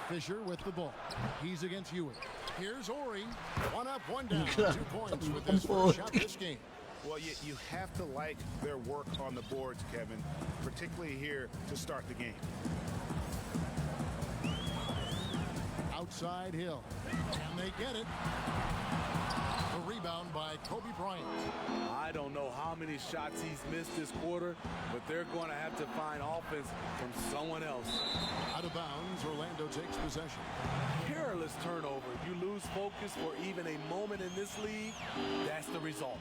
Fisher with the ball. He's against Ewing. Here's Horry. 1 up, 1 down. 2 points with his first shot this game. Well, you have to like their work on the boards, Kevin, particularly here to start the game. Outside Hill. And they get it. The rebound by Kobe Bryant. I don't know how many shots he's missed this quarter, but they're going to have to find offense from someone else. Out of bounds, Orlando takes possession. Careless turnover. You lose focus for even a moment in this league, that's the result.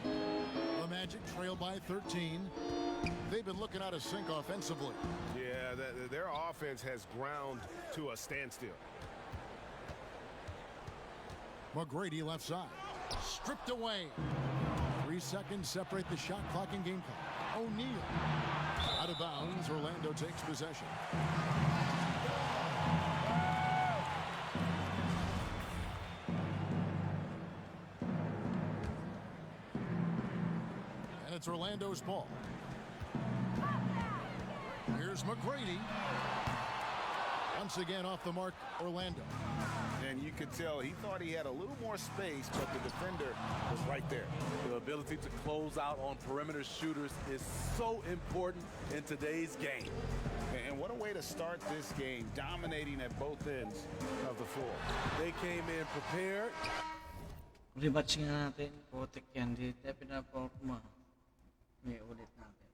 The Magic trail by 13. They've been looking out of sync offensively. Yeah, their offense has ground to a standstill. McGrady left side. Stripped away. 3 seconds separate the shot clock and game clock. O'Neal. Out of bounds, Orlando takes possession. And it's Orlando's ball. Here's McGrady. Once again off the mark, Orlando. And you could tell he thought he had a little more space, but the defender was right there. The ability to close out on perimeter shooters is so important in today's game. And what a way to start this game, dominating at both ends of the floor. They came in prepared. Rematch nga natin. Potek yan. Di tayo pinaporma. May ulit natin.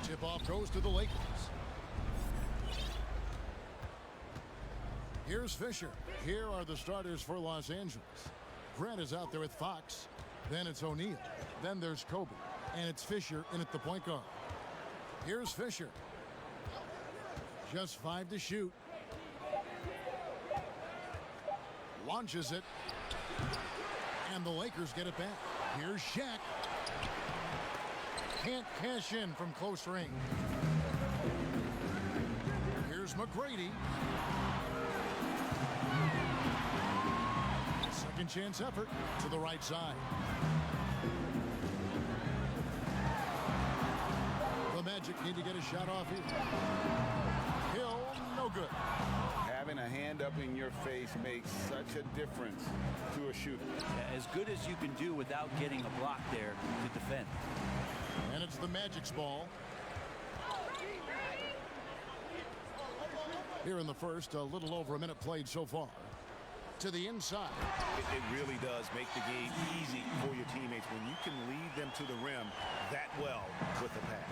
Tip-off goes to the Lakers. Here's Fisher. Here are the starters for Los Angeles. Grant is out there with Fox. Then it's O'Neal. Then there's Kobe. And it's Fisher in at the point guard. Here's Fisher. Just 5 to shoot. Launches it. And the Lakers get it back. Here's Shaq. Can't cash in from close range. Here's McGrady. Second chance effort to the right side. The Magic need to get a shot off here. Hill, no good. Having a hand up in your face makes such a difference to a shooter. As good as you can do without getting a block there to defend. And it's the Magic's ball. Here in the first, a little over a minute played so far. To the inside. It really does make the game easy for your teammates when you can lead them to the rim that well with the pass.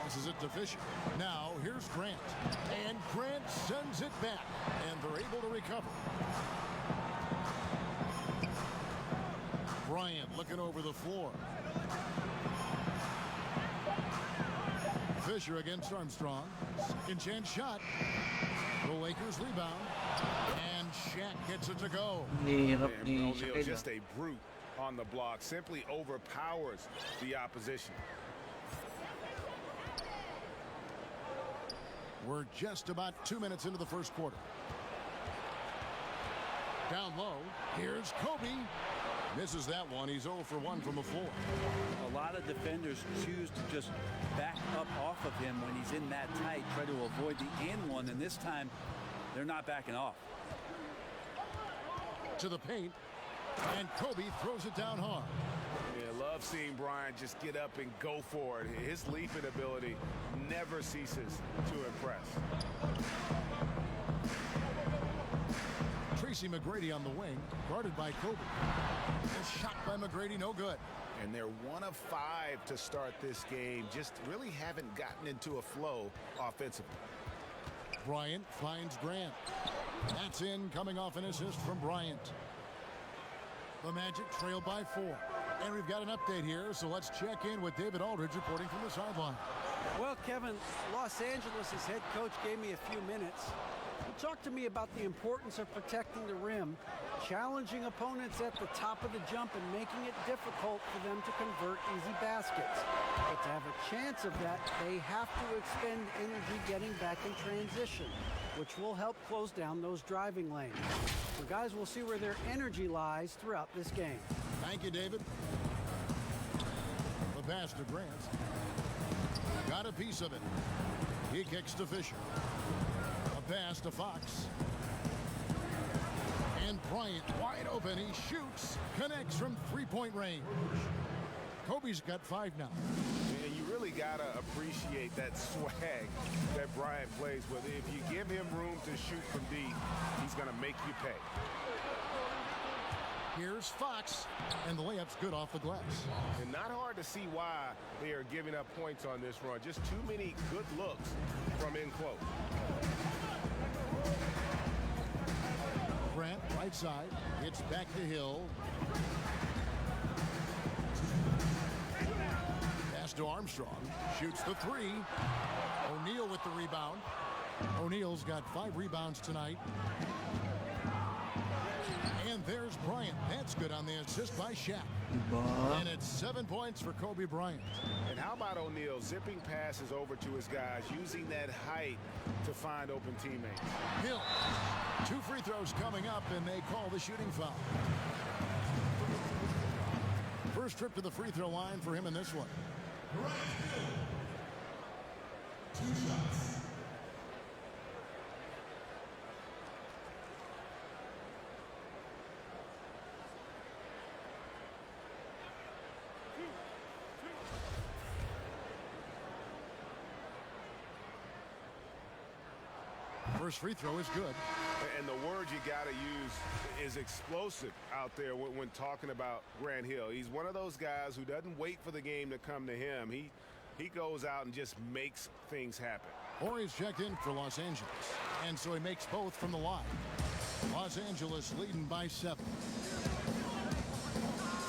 Passes it to Fisher. Now here's Grant. And Grant sends it back. And they're able to recover. Bryant looking over the floor. Fisher against Armstrong. Second chance shot. The Lakers rebound. And Shaq gets it to go. And O'Neal, just a brute on the block, simply overpowers the opposition. We're just about 2 minutes into the first quarter. Down low, here's Kobe. Misses that one. He's 0 for 1 from the floor. A lot of defenders choose to just back up off of him when he's in that tight, try to avoid the and one, and this time they're not backing off. To the paint, and Kobe throws it down hard. Yeah, love seeing Bryant just get up and go for it. His leaping ability never ceases to impress. Tracy McGrady on the wing, guarded by Kobe. A shot by McGrady, no good. And they're 1 of 5 to start this game. Just really haven't gotten into a flow offensively. Bryant finds Grant. That's in, coming off an assist from Bryant. The Magic trail by 4. And we've got an update here, so let's check in with David Aldridge reporting from the sideline. Well, Kevin, Los Angeles' head coach gave me a few minutes. He talked to me about the importance of protecting the rim, challenging opponents at the top of the jump, and making it difficult for them to convert easy baskets. But to have a chance of that, they have to expend energy getting back in transition, which will help close down those driving lanes. So guys, we'll see where their energy lies throughout this game. Thank you, David. The pass to Grant. Got a piece of it. He kicks to Fisher. A pass to Fox. And Bryant wide open. He shoots. Connects from three-point range. Kobe's got 5 now. And you really got to appreciate that swag that Bryant plays with. If you give him room to shoot from deep, he's going to make you pay. Here's Fox, and the layup's good off the glass. And not hard to see why they are giving up points on this run. Just too many good looks from in close. Grant, right side. It's back to Hill. Pass to Armstrong. Shoots the 3. O'Neal with the rebound. O'Neal's got 5 rebounds tonight. And there's Bryant. That's good on the assist by Shaq. And it's 7 points for Kobe Bryant. And how about O'Neal zipping passes over to his guys, using that height to find open teammates. Hill. 2 free throws coming up, and they call the shooting foul. First trip to the free throw line for him in this one. 2 shots. First free throw is good. And the word you got to use is explosive out there when talking about Grant Hill. He's one of those guys who doesn't wait for the game to come to him. He goes out and just makes things happen. Horry's checked in for Los Angeles, and so he makes both from the line. Los Angeles leading by 7.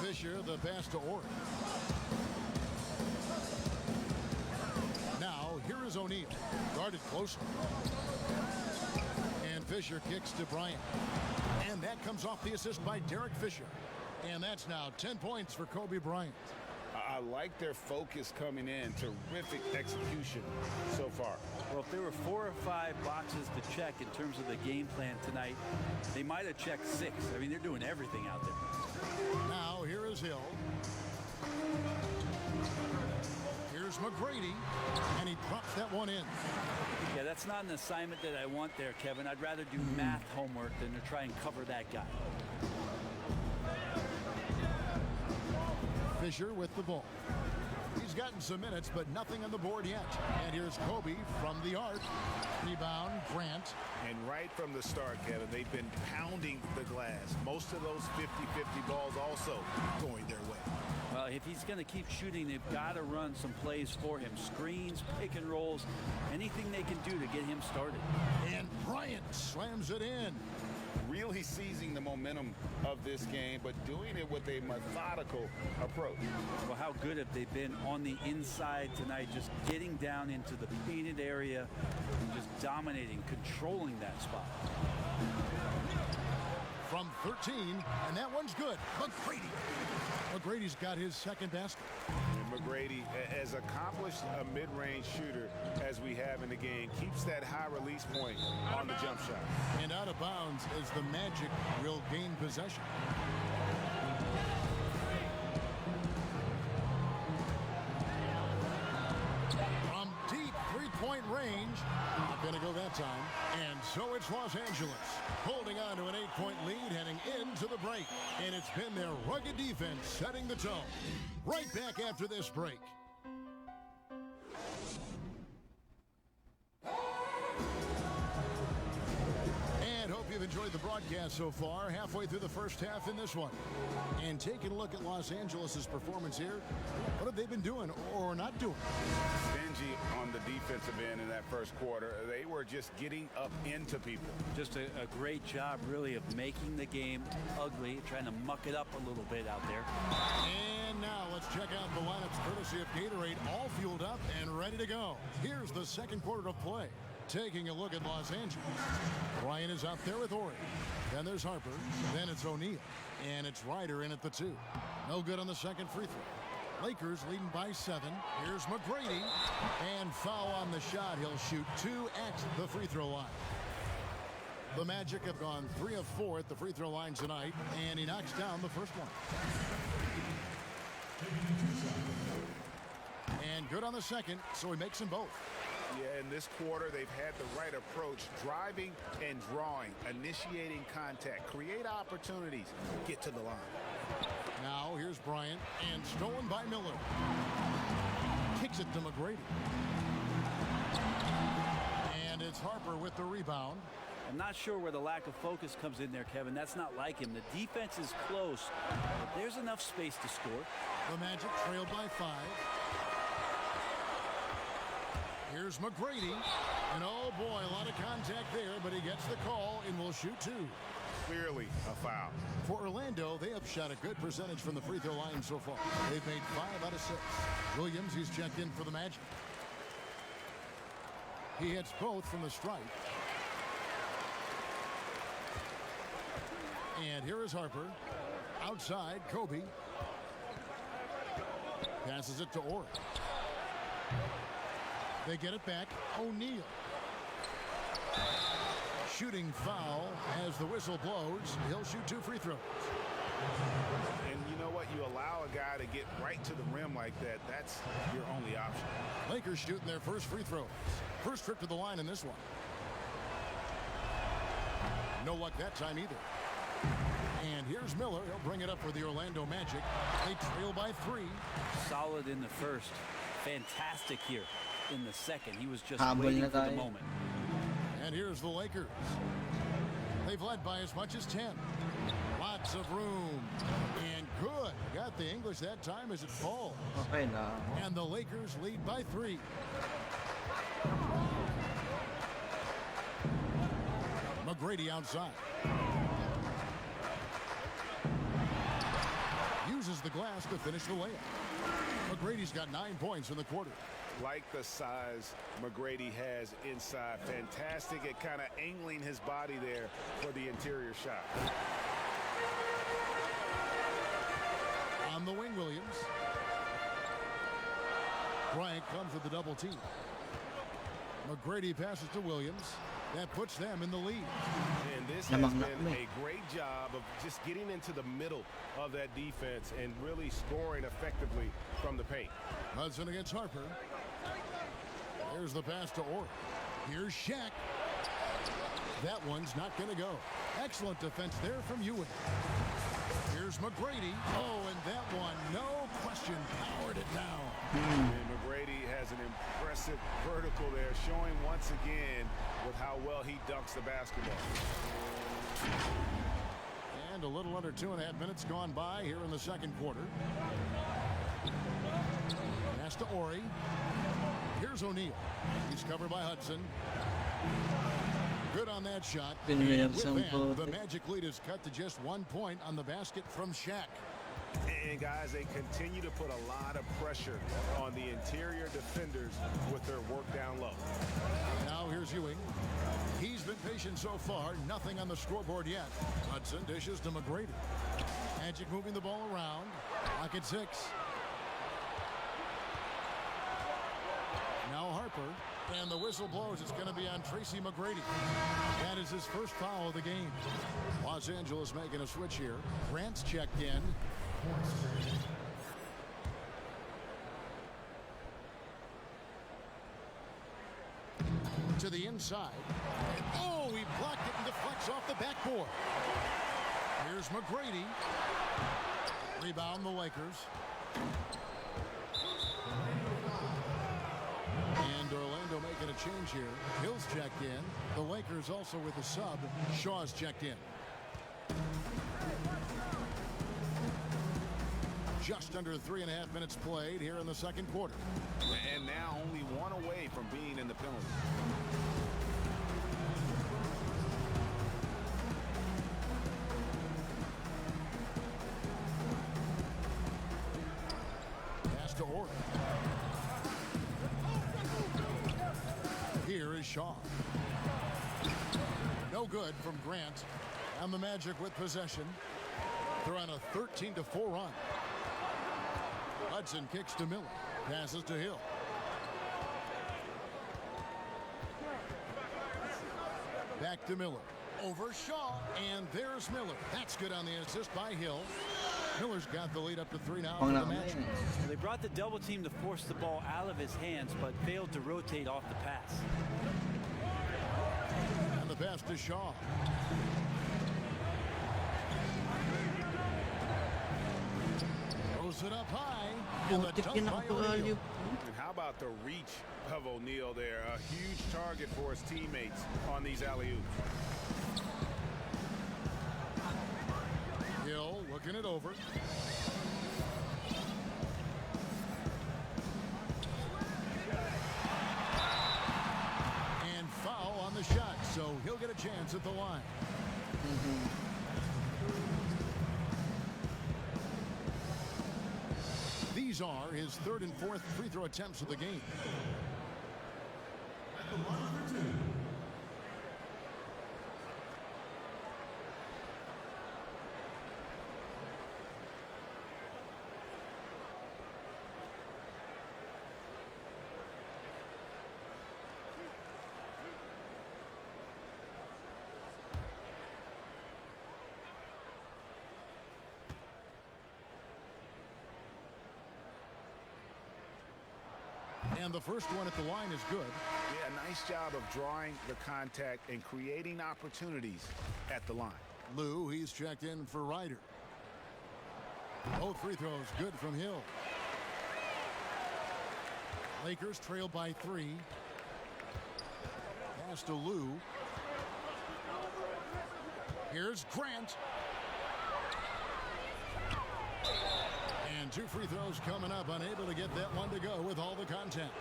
Fisher, the pass to Horry. Now, here is O'Neal, guarded closely. And Fisher kicks to Bryant. And that comes off the assist by Derek Fisher. And that's now 10 points for Kobe Bryant. I like their focus coming in. Terrific execution so far. Well, if there were 4 or 5 boxes to check in terms of the game plan tonight, they might have checked 6. I mean, they're doing everything out there. Now, here is Hill. Here's McGrady, and he drops that one in. Yeah, that's not an assignment that I want there, Kevin. I'd rather do math homework than to try and cover that guy. Fisher with the ball. He's gotten some minutes, but nothing on the board yet. And here's Kobe from the arc. Rebound, Grant. And right from the start, Kevin, they've been pounding the glass. Most of those 50-50 balls also going their way. Well, if he's going to keep shooting, they've got to run some plays for him. Screens, pick and rolls, anything they can do to get him started. And Bryant slams it in. really seizing the momentum of this game, but doing it with a methodical approach. Well, how good have they been on the inside tonight, just getting down into the painted area and just dominating, controlling that spot. From 13, and that one's good. McGrady. McGrady's got his second basket. And McGrady, as accomplished a mid-range shooter as we have in the game, keeps that high release point on the jump shot. And out of bounds as the Magic will gain possession. From deep three-point range, not going to go that time. And so it's Los Angeles holding on to an 8-point lead heading into the break. And it's been their rugged defense setting the tone. Right back after this break. And hope you've enjoyed the broadcast so far. Halfway through the first half in this one. And taking a look at Los Angeles' performance here. What have they been doing or not doing? Stingy on the defensive end in that first quarter. They were just getting up into people. Just a great job, really, of making the game ugly, trying to muck it up a little bit out there. And now let's check out the lineups courtesy of Gatorade, all fueled up and ready to go. Here's the second quarter of play. Taking a look at Los Angeles. Ryan is out there with Ori. Then there's Harper. Then it's O'Neal. And it's Ryder in at the 2. No good on the second free throw. Lakers leading by 7. Here's McGrady. And foul on the shot. He'll shoot 2 at the free throw line. The Magic have gone 3 of 4 at the free throw line tonight. And he knocks down the first one. And good on the second, so he makes them both. Yeah, in this quarter, they've had the right approach, driving and drawing, initiating contact, create opportunities, get to the line. Now here's Bryant, and stolen by Miller. Kicks it to McGrady. And it's Harper with the rebound. I'm not sure where the lack of focus comes in there, Kevin. That's not like him. The defense is close, but there's enough space to score. The Magic trailed by 5. Here's McGrady. And oh boy, a lot of contact there, but he gets the call and will shoot 2. Clearly a foul. For Orlando, they have shot a good percentage from the free throw line so far. They've made 5 out of 6. Williams, he's checked in for the Magic. He hits both from the stripe. And here is Harper. Outside, Kobe. Passes it to Ori. They get it back. O'Neal. Shooting foul as the whistle blows. He'll shoot 2 free throws. And you know what? You allow a guy to get right to the rim like that. That's your only option. Lakers shooting their first free throw. First trip to the line in this one. No luck that time either. And here's Miller. He'll bring it up for the Orlando Magic. They trail by 3. Solid in the first. Fantastic here in the second. He was just waiting for the moment. And here's the Lakers. They've led by as much as 10. Lots of room. And good. Got the English that time as it falls. Okay na. And the Lakers lead by 3. McGrady outside. Uses the glass to finish the layup. McGrady's got 9 points in the quarter. Like the size McGrady has inside. Fantastic at kind of angling his body there for the interior shot. On the wing, Williams. Bryant comes with the double team. McGrady passes to Williams. That puts them in the lead. And this has been a great job of just getting into the middle of that defense and really scoring effectively from the paint. Hudson against Harper. There's the pass to Ori. Here's Shaq. That one's not going to go. Excellent defense there from Ewing. Here's McGrady. Oh, and that one, no question, powered it down. And McGrady has an impressive vertical there, showing once again with how well he dunks the basketball. And a little under 2.5 minutes gone by here in the second quarter. Pass to Ori. Here's O'Neal. He's covered by Hudson. Good on that shot. Pinwheel With some that, po. the Magic lead is cut to just 1 point on the basket from Shaq. And guys, they continue to put a lot of pressure on the interior defenders with their work down low. Now here's Ewing. He's been patient so far. Nothing on the scoreboard yet. Hudson dishes to McGrady. Magic moving the ball around. Clock at 6. Now Harper. And the whistle blows. It's going to be on Tracy McGrady. That is his first foul of the game. Los Angeles making a switch here. Grant's checked in. To the inside. Oh, he blocked it and deflects off the backboard. Here's McGrady. Rebound the Lakers. And Orlando making a change here. Hill's checked in. The Lakers also with a sub. Shaw's checked in. Just under 3.5 minutes played here in the second quarter. And now only one away from being in the penalty. Pass to Orr. Here is Shaw. No good from Grant. And the Magic with possession. They're on a 13-4 run. Hudson kicks to Miller. Passes to Hill. Back to Miller. Over Shaw. And there's Miller. That's good on the assist by Hill. Miller's got the lead up to 3 now for the Magic. They brought the double team to force the ball out of his hands, but failed to rotate off the pass. And the pass to Shaw. Throws it up high. And the dunk by O'Neal. And how about the reach of O'Neal there? A huge target for his teammates on these alley-oops. Hill looking it over. And foul on the shot, so he'll get a chance at the line. These are his third and fourth free throw attempts of the game. And the first one at the line is good. Yeah, nice job of drawing the contact and creating opportunities at the line. Lou, he's checked in for Ryder. Both free throws good from Hill. Lakers trail by 3. Pass to Lou. Here's Grant. And 2 free throws coming up, unable to get that one to go with all the contact.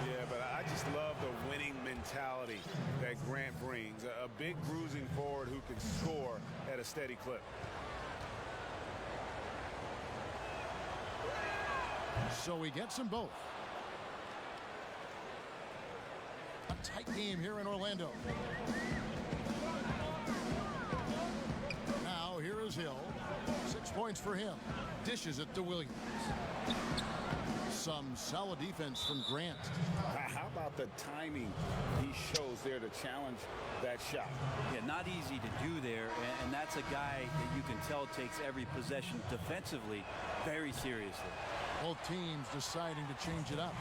Yeah, but I just love the winning mentality that Grant brings. A big bruising forward who can score at a steady clip. So he gets them both. A tight game here in Orlando. Now here is Hill. 6 points for him. Dishes it to Williams. Some solid defense from Grant. How about the timing he shows there to challenge that shot? Yeah, not easy to do there, and that's a guy that you can tell takes every possession defensively very seriously. Both teams deciding to change it up.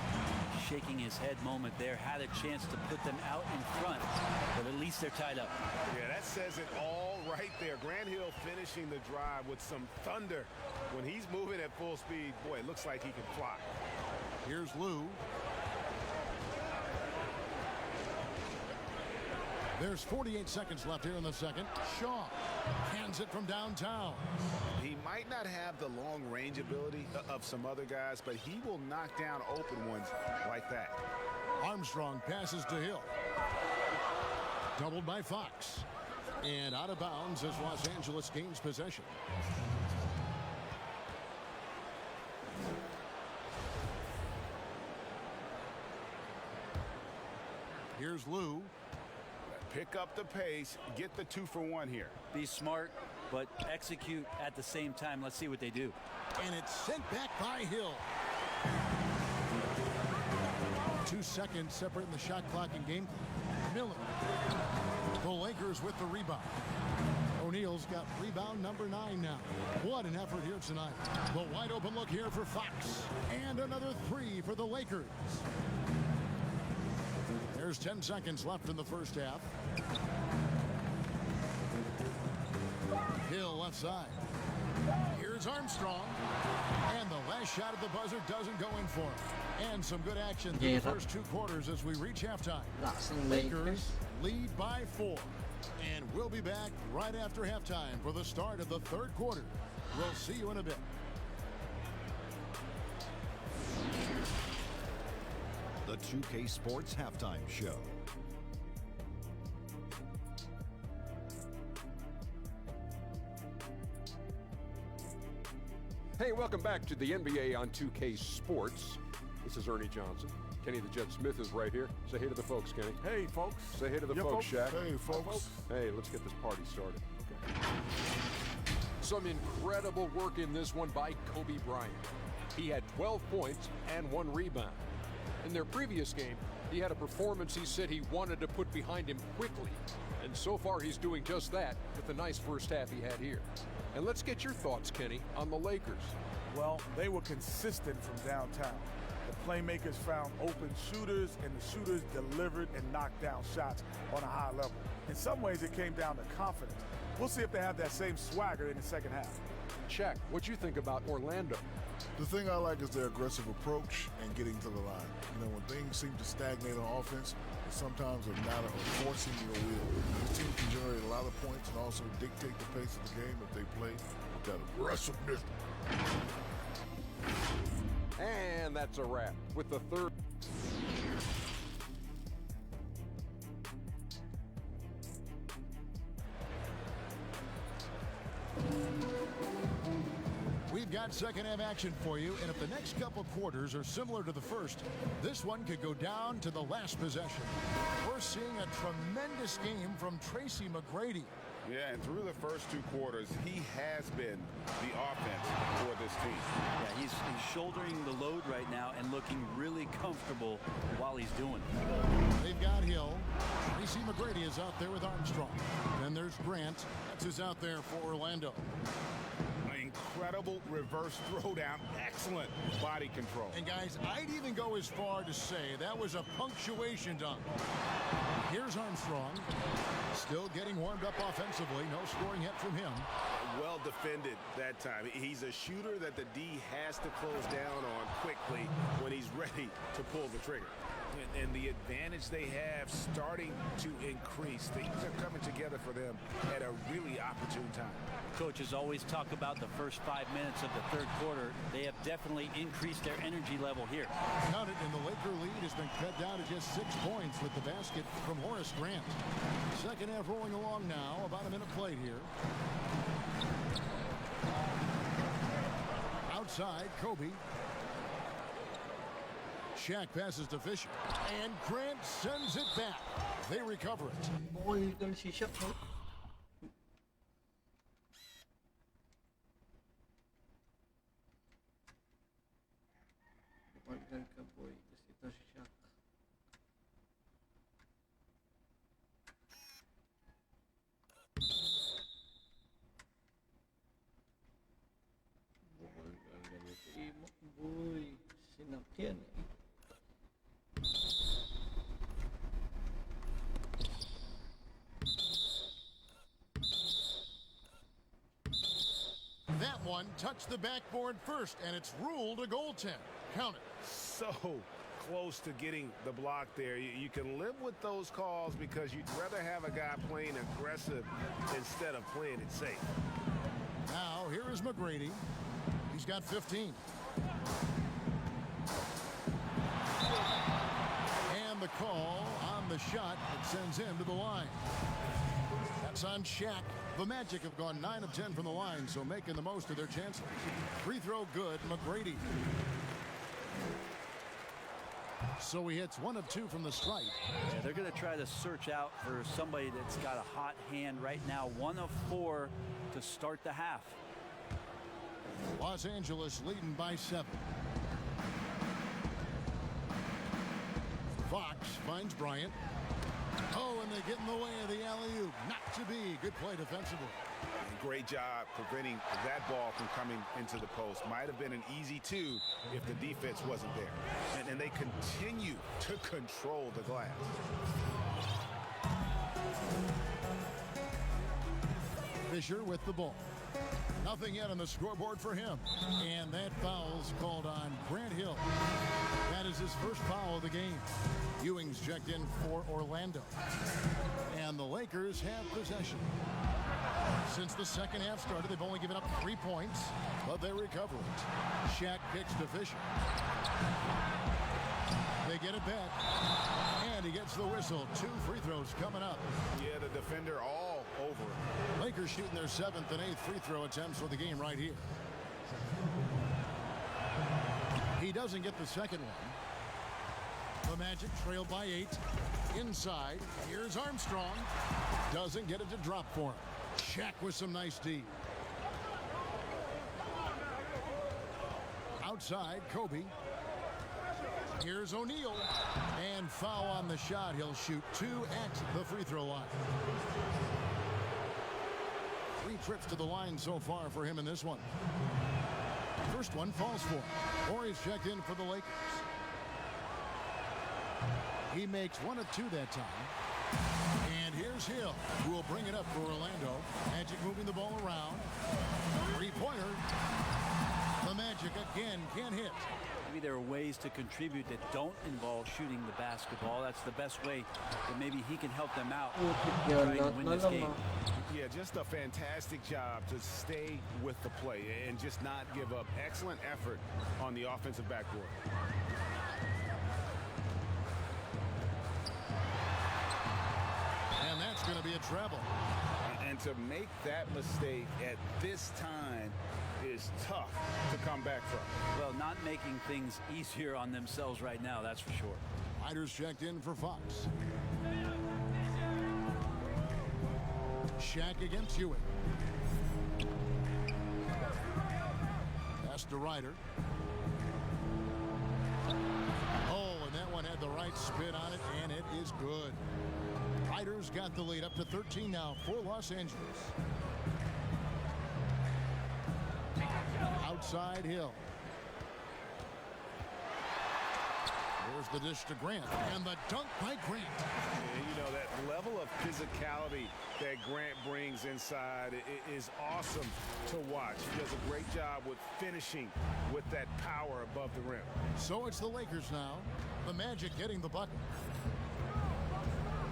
Shaking his head moment there, had a chance to put them out in front, but at least they're tied up. Yeah, that says it all right there. Grant Hill finishing the drive with some thunder. When he's moving at full speed, boy, it looks like he can fly. Here's Lou. There's 48 seconds left here in the second. Shaw hands it from downtown. He might not have the long range ability of some other guys, but he will knock down open ones like that. Armstrong passes to Hill. Doubled by Fox. And out of bounds as Los Angeles gains possession. Here's Lou. Pick up the pace, get the 2-for-1 here. Be smart, but execute at the same time. Let's see what they do. And it's sent back by Hill. 2 seconds separating the shot clock and game. Miller. The Lakers with the rebound. O'Neal's got rebound number 9 now. What an effort here tonight. The wide open look here for Fox. And another 3 for the Lakers. There's 10 seconds left in the first half. Hill left side. Here's Armstrong. And the last shot at the buzzer doesn't go in for him. And some good action through the first 2 quarters as we reach halftime. Lakers lead by 4. And we'll be back right after halftime for the start of the 3rd quarter. We'll see you in a bit. The 2K Sports Halftime Show. Hey, welcome back to the NBA on 2K Sports. This is Ernie Johnson. Kenny the Jet Smith is right here. Say hey to the folks, Kenny. Hey, folks. Say hey to the folks, Shaq. Hey, folks. Hey, let's get this party started. Okay. Some incredible work in this one by Kobe Bryant. He had 12 points and 1 rebound. In their previous game, he had a performance he said he wanted to put behind him quickly. And so far, he's doing just that with the nice first half he had here. And let's get your thoughts, Kenny, on the Lakers. Well, they were consistent from downtown. The playmakers found open shooters, and the shooters delivered and knocked down shots on a high level. In some ways, it came down to confidence. We'll see if they have that same swagger in the second half. Shaq, what you think about Orlando? The thing I like is their aggressive approach and getting to the line. You know, when things seem to stagnate on offense, it's sometimes a matter of forcing your will. The team can generate a lot of points and also dictate the pace of the game if they play with that aggressiveness. And that's a wrap with the 3rd. We've got second half action for you, and if the next couple quarters are similar to the first, this one could go down to the last possession. We're seeing a tremendous game from Tracy McGrady. Yeah, and through the first 2 quarters, he has been the offense for this team. Yeah, he's shouldering the load right now and looking really comfortable while he's doing it. They've got Hill. Tracy McGrady is out there with Armstrong. Then there's Grant. That's who's out there for Orlando. Incredible reverse throwdown. Excellent body control. And guys, I'd even go as far to say that was a punctuation dunk. Here's Armstrong. Still getting warmed up offensively. No scoring yet from him. Well defended that time. He's a shooter that the D has to close down on quickly when he's ready to pull the trigger. And the advantage they have starting to increase. Things are coming together for them at a really opportune time. Coaches always talk about the first 5 minutes of the 3rd quarter. They have definitely increased their energy level here. Count it, and the Laker lead has been cut down to just 6 points with the basket from Horace Grant. Second half rolling along now. About a minute played here. Outside, Kobe. Shaq passes to Fisher. And Grant sends it back. They recover it. Boy, you're gonna see Shaq. Magdan ka, boy. Kasi ito si Shaq. Boy, ang ganito imo. Boy, sinakyan eh. That one touched the backboard first, and it's ruled a goaltend. Count it. So close to getting the block there. You can live with those calls because you'd rather have a guy playing aggressive instead of playing it safe. Now, here is McGrady. He's got 15. And the call on the shot that sends him to the line. That's on Shaq. The Magic have gone 9 of 10 from the line, so making the most of their chances. Free throw good, McGrady. So he hits 1 of 2 from the stripe. Yeah, they're going to try to search out for somebody that's got a hot hand right now. 1 of 4 to start the half. Los Angeles leading by 7. Fox finds Bryant. Oh, and they get in the way of the alley-oop. Not to be. Good play defensively. Great job preventing that ball from coming into the post. Might have been an easy 2 if the defense wasn't there. And they continue to control the glass. Fisher with the ball. Nothing yet on the scoreboard for him. And that foul's called on Grant Hill. That is his first foul of the game. Ewing's checked in for Orlando. And the Lakers have possession. Since the second half started, they've only given up 3 points, but they recover it. Shaq kicks to Fisher. They get it back. And he gets the whistle. 2 free throws coming up. Yeah, the defender all over it. Lakers shooting their 7th and 8th free throw attempts for the game right here. He doesn't get the second one. The Magic trail by 8. Inside. Here's Armstrong. Doesn't get it to drop for him. Shaq with some nice D. Outside, Kobe. Here's O'Neal. And foul on the shot. He'll shoot 2 at the free throw line. 3 trips to the line so far for him in this one. First one falls for him. Horry's checked in for the Lakers. He makes 1 of 2 that time. And here's Hill, who will bring it up for Orlando. Magic moving the ball around. 3-pointer. The Magic again can't hit. Maybe there are ways to contribute that don't involve shooting the basketball. That's the best way that maybe he can help them out. Try and win this game. Yeah, just a fantastic job to stay with the play and just not give up. Excellent effort on the offensive backboard. And that's going to be a treble. And to make that mistake at this time is tough to come back from. Well, not making things easier on themselves right now, that's for sure. Ryder's checked in for Fox. Shaq against Ewing. Pass to Ryder. Oh, and that one had the right spin on it, and it is good. Ryder's got the lead up to 13 now for Los Angeles. Outside Hill. There's the dish to Grant, and the dunk by Grant. And you know, that level of physicality that Grant brings inside is awesome to watch. He does a great job with finishing with that power above the rim. So it's the Lakers now. The Magic getting the bucket.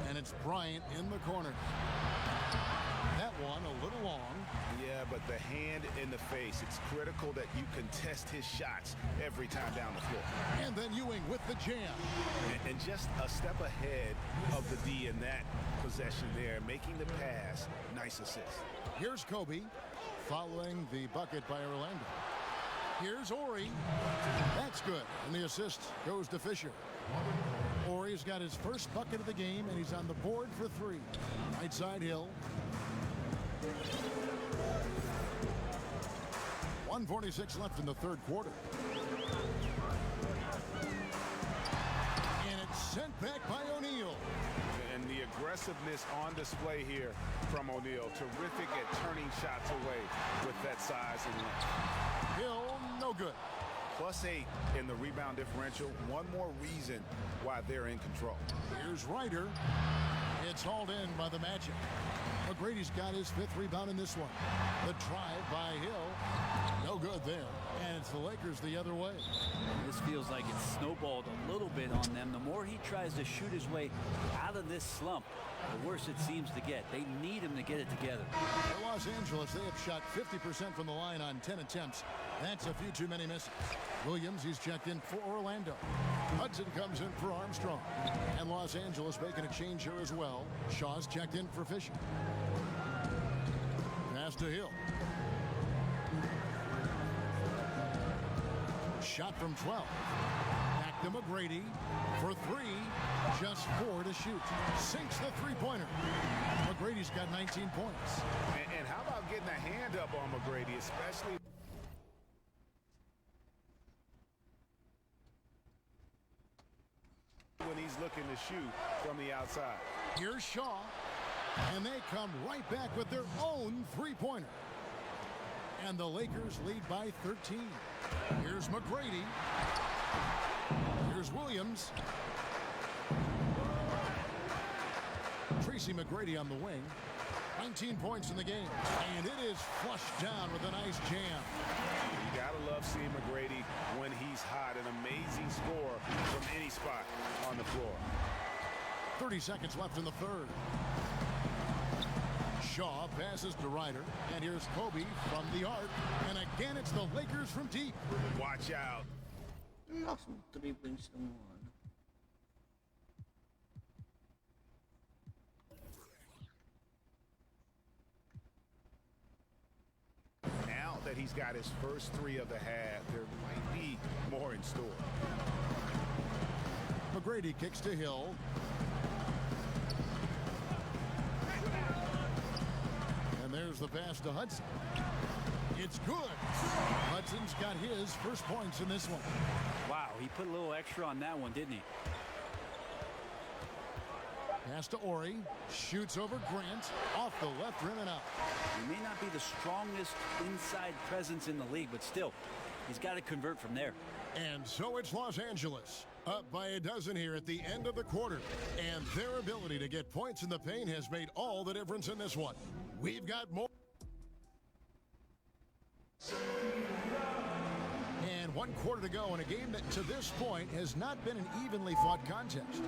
And it's Bryant in the corner. That one a little long. Yeah, but the hand in the face, it's critical that you contest his shots every time down the floor. And then Ewing with the jam. And just a step ahead of the D in that possession there, making the pass. Nice assist. Here's Kobe following the bucket by Orlando. Here's Horry. That's good. And the assist goes to Fisher. Horry's got his first bucket of the game, and he's on the board for 3. Right side Hill. 1:46 left in the third quarter. And it's sent back by O'Neal. And the aggressiveness on display here from O'Neal. Terrific at turning shots away with that size and length. Hill, no good. +8 in the rebound differential. One more reason why they're in control. Here's Ryder. It's hauled in by the Magic. McGrady's got his 5th rebound in this one. The drive by Hill. No good there. And it's the Lakers the other way. This feels like it's snowballed a little bit on them. The more he tries to shoot his way out of this slump, the worse it seems to get. They need him to get it together. For Los Angeles, they have shot 50% from the line on 10 attempts. That's a few too many misses. Williams, he's checked in for Orlando. Hudson comes in for Armstrong. And Los Angeles making a change here as well. Shaw's checked in for Fisher. Pass to Hill. Shot from 12. Back to McGrady for 3. Just 4 to shoot. Sinks the three-pointer. McGrady's got 19 points. And how about getting a hand up on McGrady, especially when he's looking to shoot from the outside. Here's Shaw. And they come right back with their own three-pointer. And the Lakers lead by 13. Here's McGrady. Here's Williams. Tracy McGrady on the wing. 19 points in the game. And it is flushed down with a nice jam. You gotta love seeing McGrady when he's hot. An amazing score from any spot on the floor. 30 seconds left in the third. Shaw passes to Ryder, and here's Kobe from the arc, and again it's the Lakers from deep. Watch out. Lakas mo 3 points lang mo. Now that he's got his first 3 of the half, there might be more in store. McGrady kicks to Hill. There's the pass to Hudson. It's good. Hudson's got his first points in this one. Wow, he put a little extra on that one, didn't he? Pass to Ori. Shoots over Grant. Off the left rim and out. He may not be the strongest inside presence in the league, but still, he's got to convert from there. And so it's Los Angeles. Up by a dozen here at the end of the quarter. And their ability to get points in the paint has made all the difference in this one. We've got more. And 1 quarter to go in a game that to this point has not been an evenly fought contest.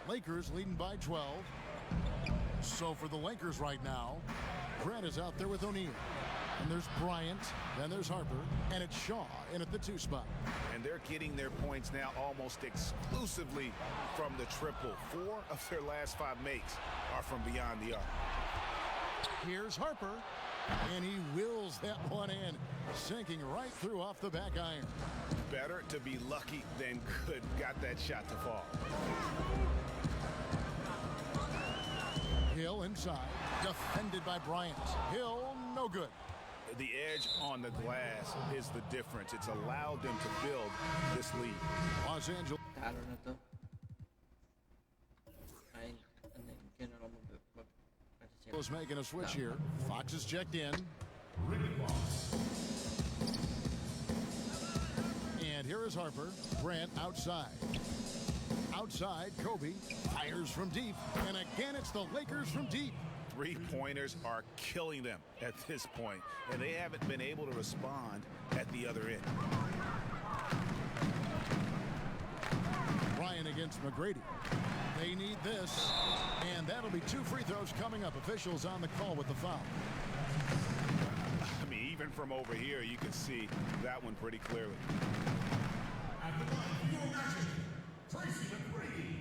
Lakers leading by 12. So for the Lakers right now, Grant is out there with O'Neal. And there's Bryant, then there's Harper, and it's Shaw in at the 2 spot. And they're getting their points now almost exclusively from the triple. 4 of their last 5 makes are from beyond the arc. Here's Harper, and he wills that one in, sinking right through off the back iron. Better to be lucky than good. Got that shot to fall. Hill inside, defended by Bryant. Hill, no good. The edge on the glass is the difference. It's allowed them to build this lead. Los Angeles. Talo na to. Ay, ano, kinala mo Was making a switch here. Fox is checked in. And here is Harper. Grant outside. Outside, Kobe fires from deep. And again, it's the Lakers from deep. 3-pointers are killing them at this point, and they haven't been able to respond at the other end. Ryan against McGrady. They need this, and that'll be 2 free throws coming up. Officials on the call with the foul. I mean, even from over here, you can see that one pretty clearly. At the line, Tracy McGrady.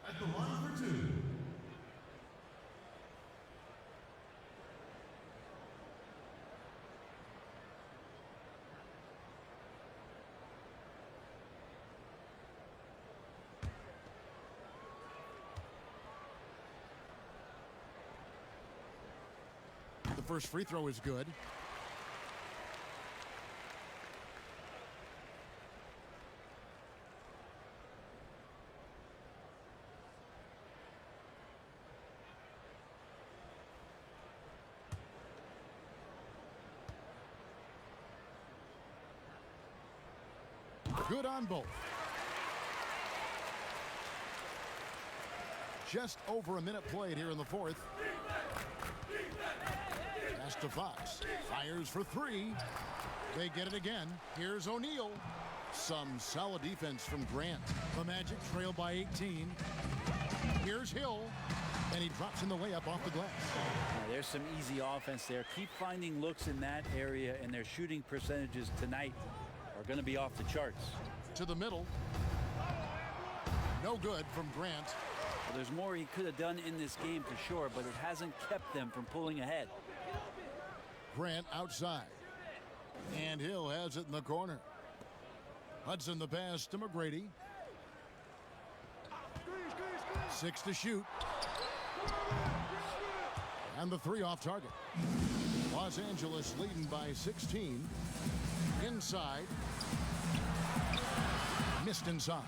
At the line for 2. The first free throw is good. Good on both. Just over a minute played here in the fourth. Pass to Fox. Fires for three. They get it again. Here's O'Neal. Some solid defense from Grant. The Magic trail by 18. Here's Hill. And he drops in the layup off the glass. Now, there's some easy offense there. Keep finding looks in that area, and their shooting percentages tonight are going to be off the charts. To the middle. No good from Grant. Well, there's more he could have done in this game for sure, but it hasn't kept them from pulling ahead. Grant outside. And Hill has it in the corner. Hudson the pass to McGrady. 6 to shoot. And the three off target. Los Angeles leading by 16. Inside. Missed inside.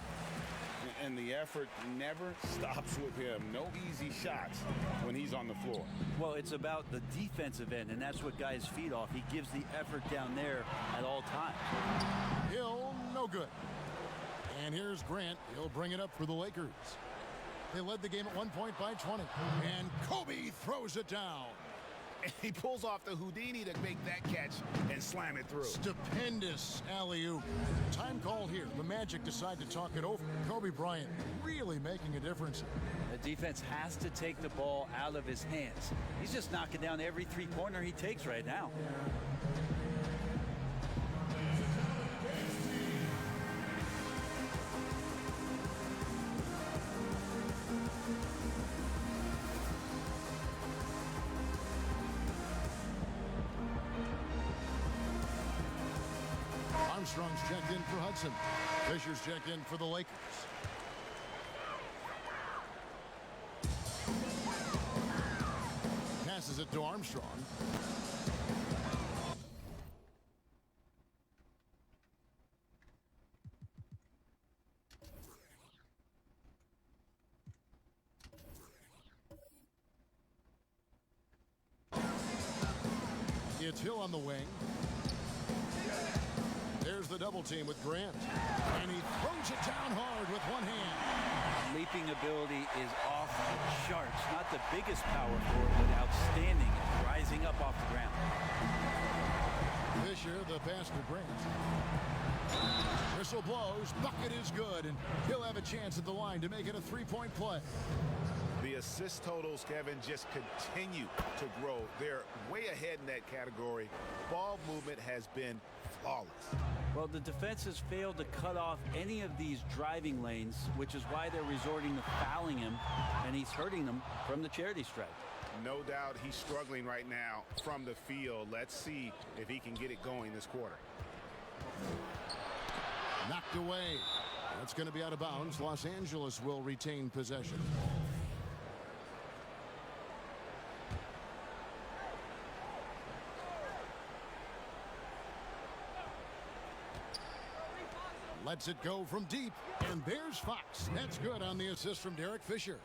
And the effort never stops with him. No easy shots when he's on the floor. Well, it's about the defensive end, and that's what guys feed off. He gives the effort down there at all times. Hill, no good. And here's Grant. He'll bring it up for the Lakers. They led the game at 1 point by 20. And Kobe throws it down. And he pulls off the Houdini to make that catch and slam it through. Stupendous alley-oop. Time called here. The Magic decide to talk it over. Kobe Bryant really making a difference. The defense has to take the ball out of his hands. He's just knocking down every three-pointer he takes right now. Armstrong's checked in for Hudson. Fisher's checked in for the Lakers. Passes it to Armstrong. It's Hill on the wing. There's the double team with Grant. And he throws it down hard with one hand. Leaping ability is off the charts. Not the biggest power forward, but outstanding. Rising up off the ground. Fisher, the pass to Grant. Whistle blows. Bucket is good. And he'll have a chance at the line to make it a three-point play. The assist totals, Kevin, just continue to grow. They're way ahead in that category. Ball movement has been flawless. Well, the defense has failed to cut off any of these driving lanes, which is why they're resorting to fouling him, and he's hurting them from the charity stripe. No doubt he's struggling right now from the field. Let's see if he can get it going this quarter. Knocked away. That's going to be out of bounds. Los Angeles will retain possession. Lets it go from deep, and there's Fox. That's good on the assist from Derek Fisher.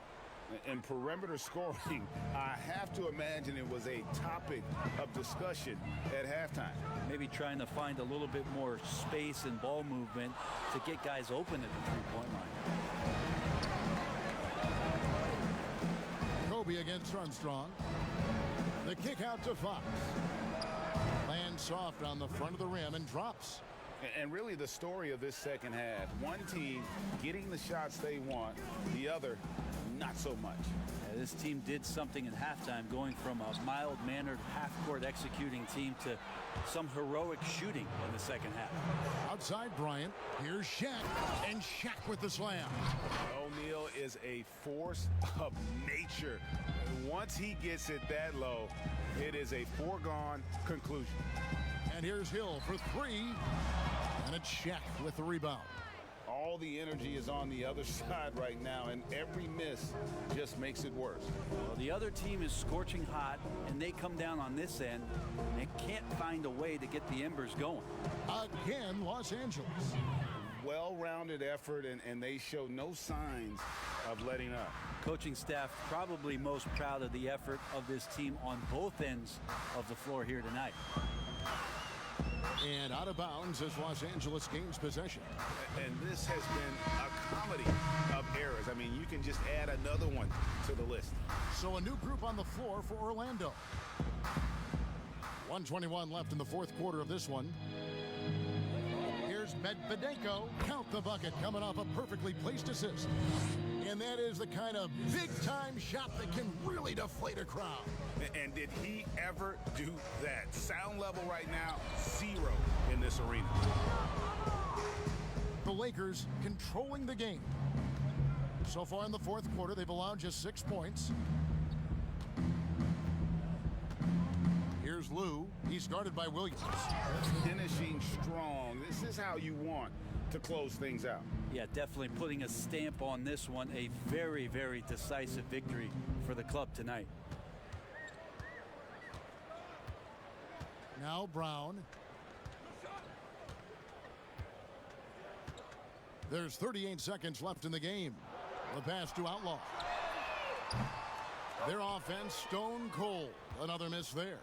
And perimeter scoring, I have to imagine it was a topic of discussion at halftime. Maybe trying to find a little bit more space and ball movement to get guys open at the three-point line. Kobe against Armstrong. The kick out to Fox. Lands soft on the front of the rim and drops. And really the story of this second half, one team getting the shots they want, the other not so much. Yeah, this team did something at halftime, going from a mild-mannered half-court executing team to some heroic shooting in the second half. Outside Bryant, here's Shaq, and Shaq with the slam. O'Neal is a force of nature. Once he gets it that low, it is a foregone conclusion. And here's Hill for three. And it's Shaq with the rebound. All the energy is on the other side right now, and every miss just makes it worse. Well, the other team is scorching hot, and they come down on this end and can't find a way to get the embers going. Again, Los Angeles. Well-rounded effort, and they show no signs of letting up. Coaching staff probably most proud of the effort of this team on both ends of the floor here tonight. And out of bounds as Los Angeles gains possession. And this has been a comedy of errors. I mean, you can just add another one to the list. So a new group on the floor for Orlando. 1:21 left in the fourth quarter of this one. Here's Medvedenko. Count the bucket coming off a perfectly placed assist. And that is the kind of big-time shot that can really deflate a crowd. And did he ever do that? Sound level right now, 0 in this arena. The Lakers controlling the game. So far in the fourth quarter, they've allowed just 6 points. Here's Lou. He's guarded by Williams. Finishing strong. This is how you want to close things out. Yeah, definitely putting a stamp on this one. A very, very decisive victory for the club tonight. Now Brown. There's 38 seconds left in the game. The pass to Outlaw. Their offense stone cold. Another miss there.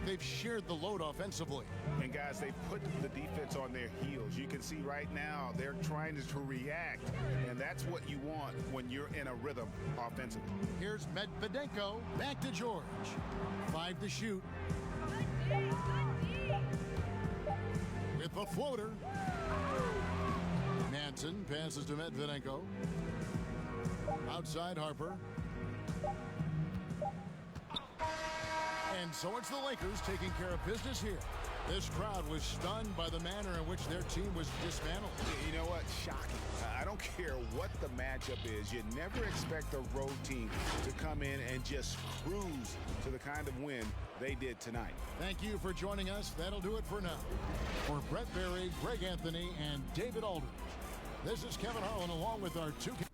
They've shared the load offensively. And guys, they put the defense on their heels. You can see right now they're trying to react, and that's what you want when you're in a rhythm offensively. Here's Medvedenko. Back to George. 5 to shoot. With the floater. Manson passes to Medvedenko. Outside Harper. And so it's the Lakers taking care of business here. This crowd was stunned by the manner in which their team was dismantled. You know what? Shocking. I don't care what the matchup is. You never expect a road team to come in and just cruise to the kind of win they did tonight. Thank you for joining us. That'll do it for now. For Brett Berry, Greg Anthony, and David Aldridge, this is Kevin Harlan along with our 2K